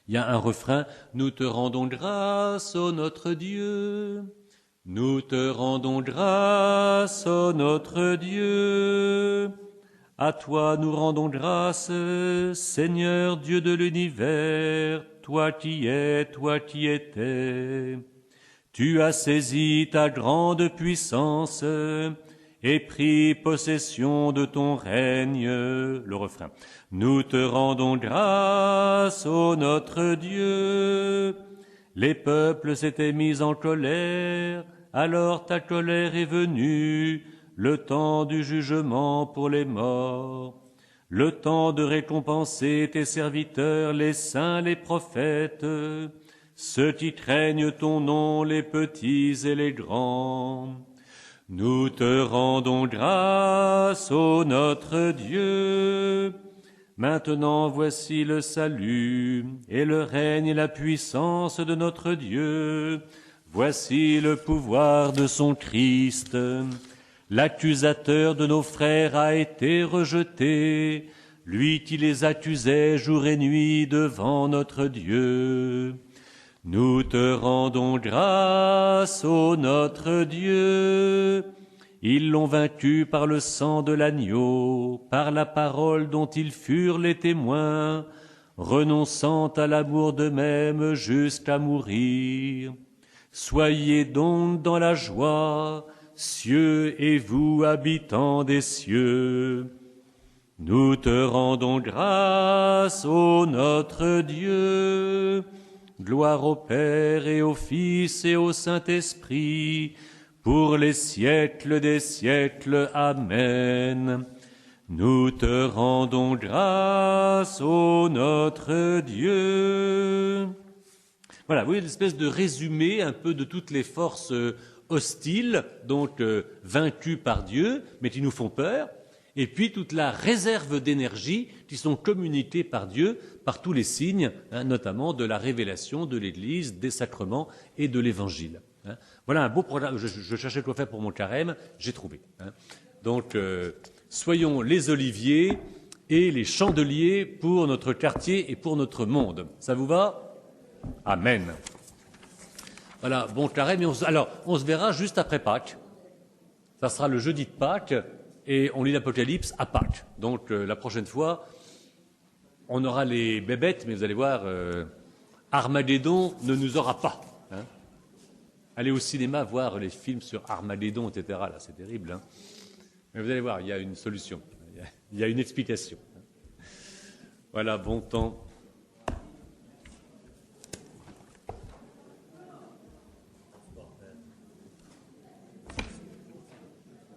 Il y a un refrain. Nous te rendons grâce, ô notre Dieu. Nous te rendons grâce, ô notre Dieu. À toi nous rendons grâce, Seigneur Dieu de l'univers. Toi qui es, toi qui étais. Tu as saisi ta grande puissance et pris possession de ton règne. Le refrain. Nous te rendons grâce, ô notre Dieu. Les peuples s'étaient mis en colère, alors ta colère est venue, le temps du jugement pour les morts. Le temps de récompenser tes serviteurs, les saints, les prophètes, ceux qui craignent ton nom, les petits et les grands. Nous te rendons grâce, ô notre Dieu. Maintenant voici le salut et le règne et la puissance de notre Dieu. Voici le pouvoir de son Christ. L'accusateur de nos frères a été rejeté, lui qui les accusait jour et nuit devant notre Dieu. Nous te rendons grâce, ô notre Dieu. Ils l'ont vaincu par le sang de l'agneau, par la parole dont ils furent les témoins, renonçant à l'amour d'eux-mêmes jusqu'à mourir. Soyez donc dans la joie, cieux et vous, habitants des cieux. Nous te rendons grâce, ô notre Dieu. Gloire au Père et au Fils et au Saint-Esprit, pour les siècles des siècles. Amen. Nous te rendons grâce, ô notre Dieu. Voilà, vous voyez l'espèce de résumé un peu de toutes les forces hostiles, donc vaincues par Dieu, mais qui nous font peur, et puis toute la réserve d'énergie qui sont communiquées par Dieu par tous les signes, notamment de la révélation de l'Église, des sacrements et de l'Évangile. Voilà un beau programme. Je cherchais quoi faire pour mon carême, j'ai trouvé. Donc, soyons les oliviers et les chandeliers pour notre quartier et pour notre monde. Ça vous va ? Amen. Voilà, bon carême. Alors, on se verra juste après Pâques. Ça sera le jeudi de Pâques et on lit l'Apocalypse à Pâques. Donc, la prochaine fois, on aura les bébêtes, mais vous allez voir, Armageddon ne nous aura pas. Allez au cinéma voir les films sur Armageddon, etc. Là, c'est terrible. Mais vous allez voir, il y a une solution. Il y a une explication. Voilà, bon temps.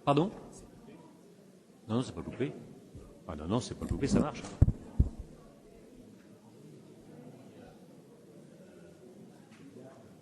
Pardon ? Non, c'est pas coupé. Ah non, c'est pas coupé, ça marche.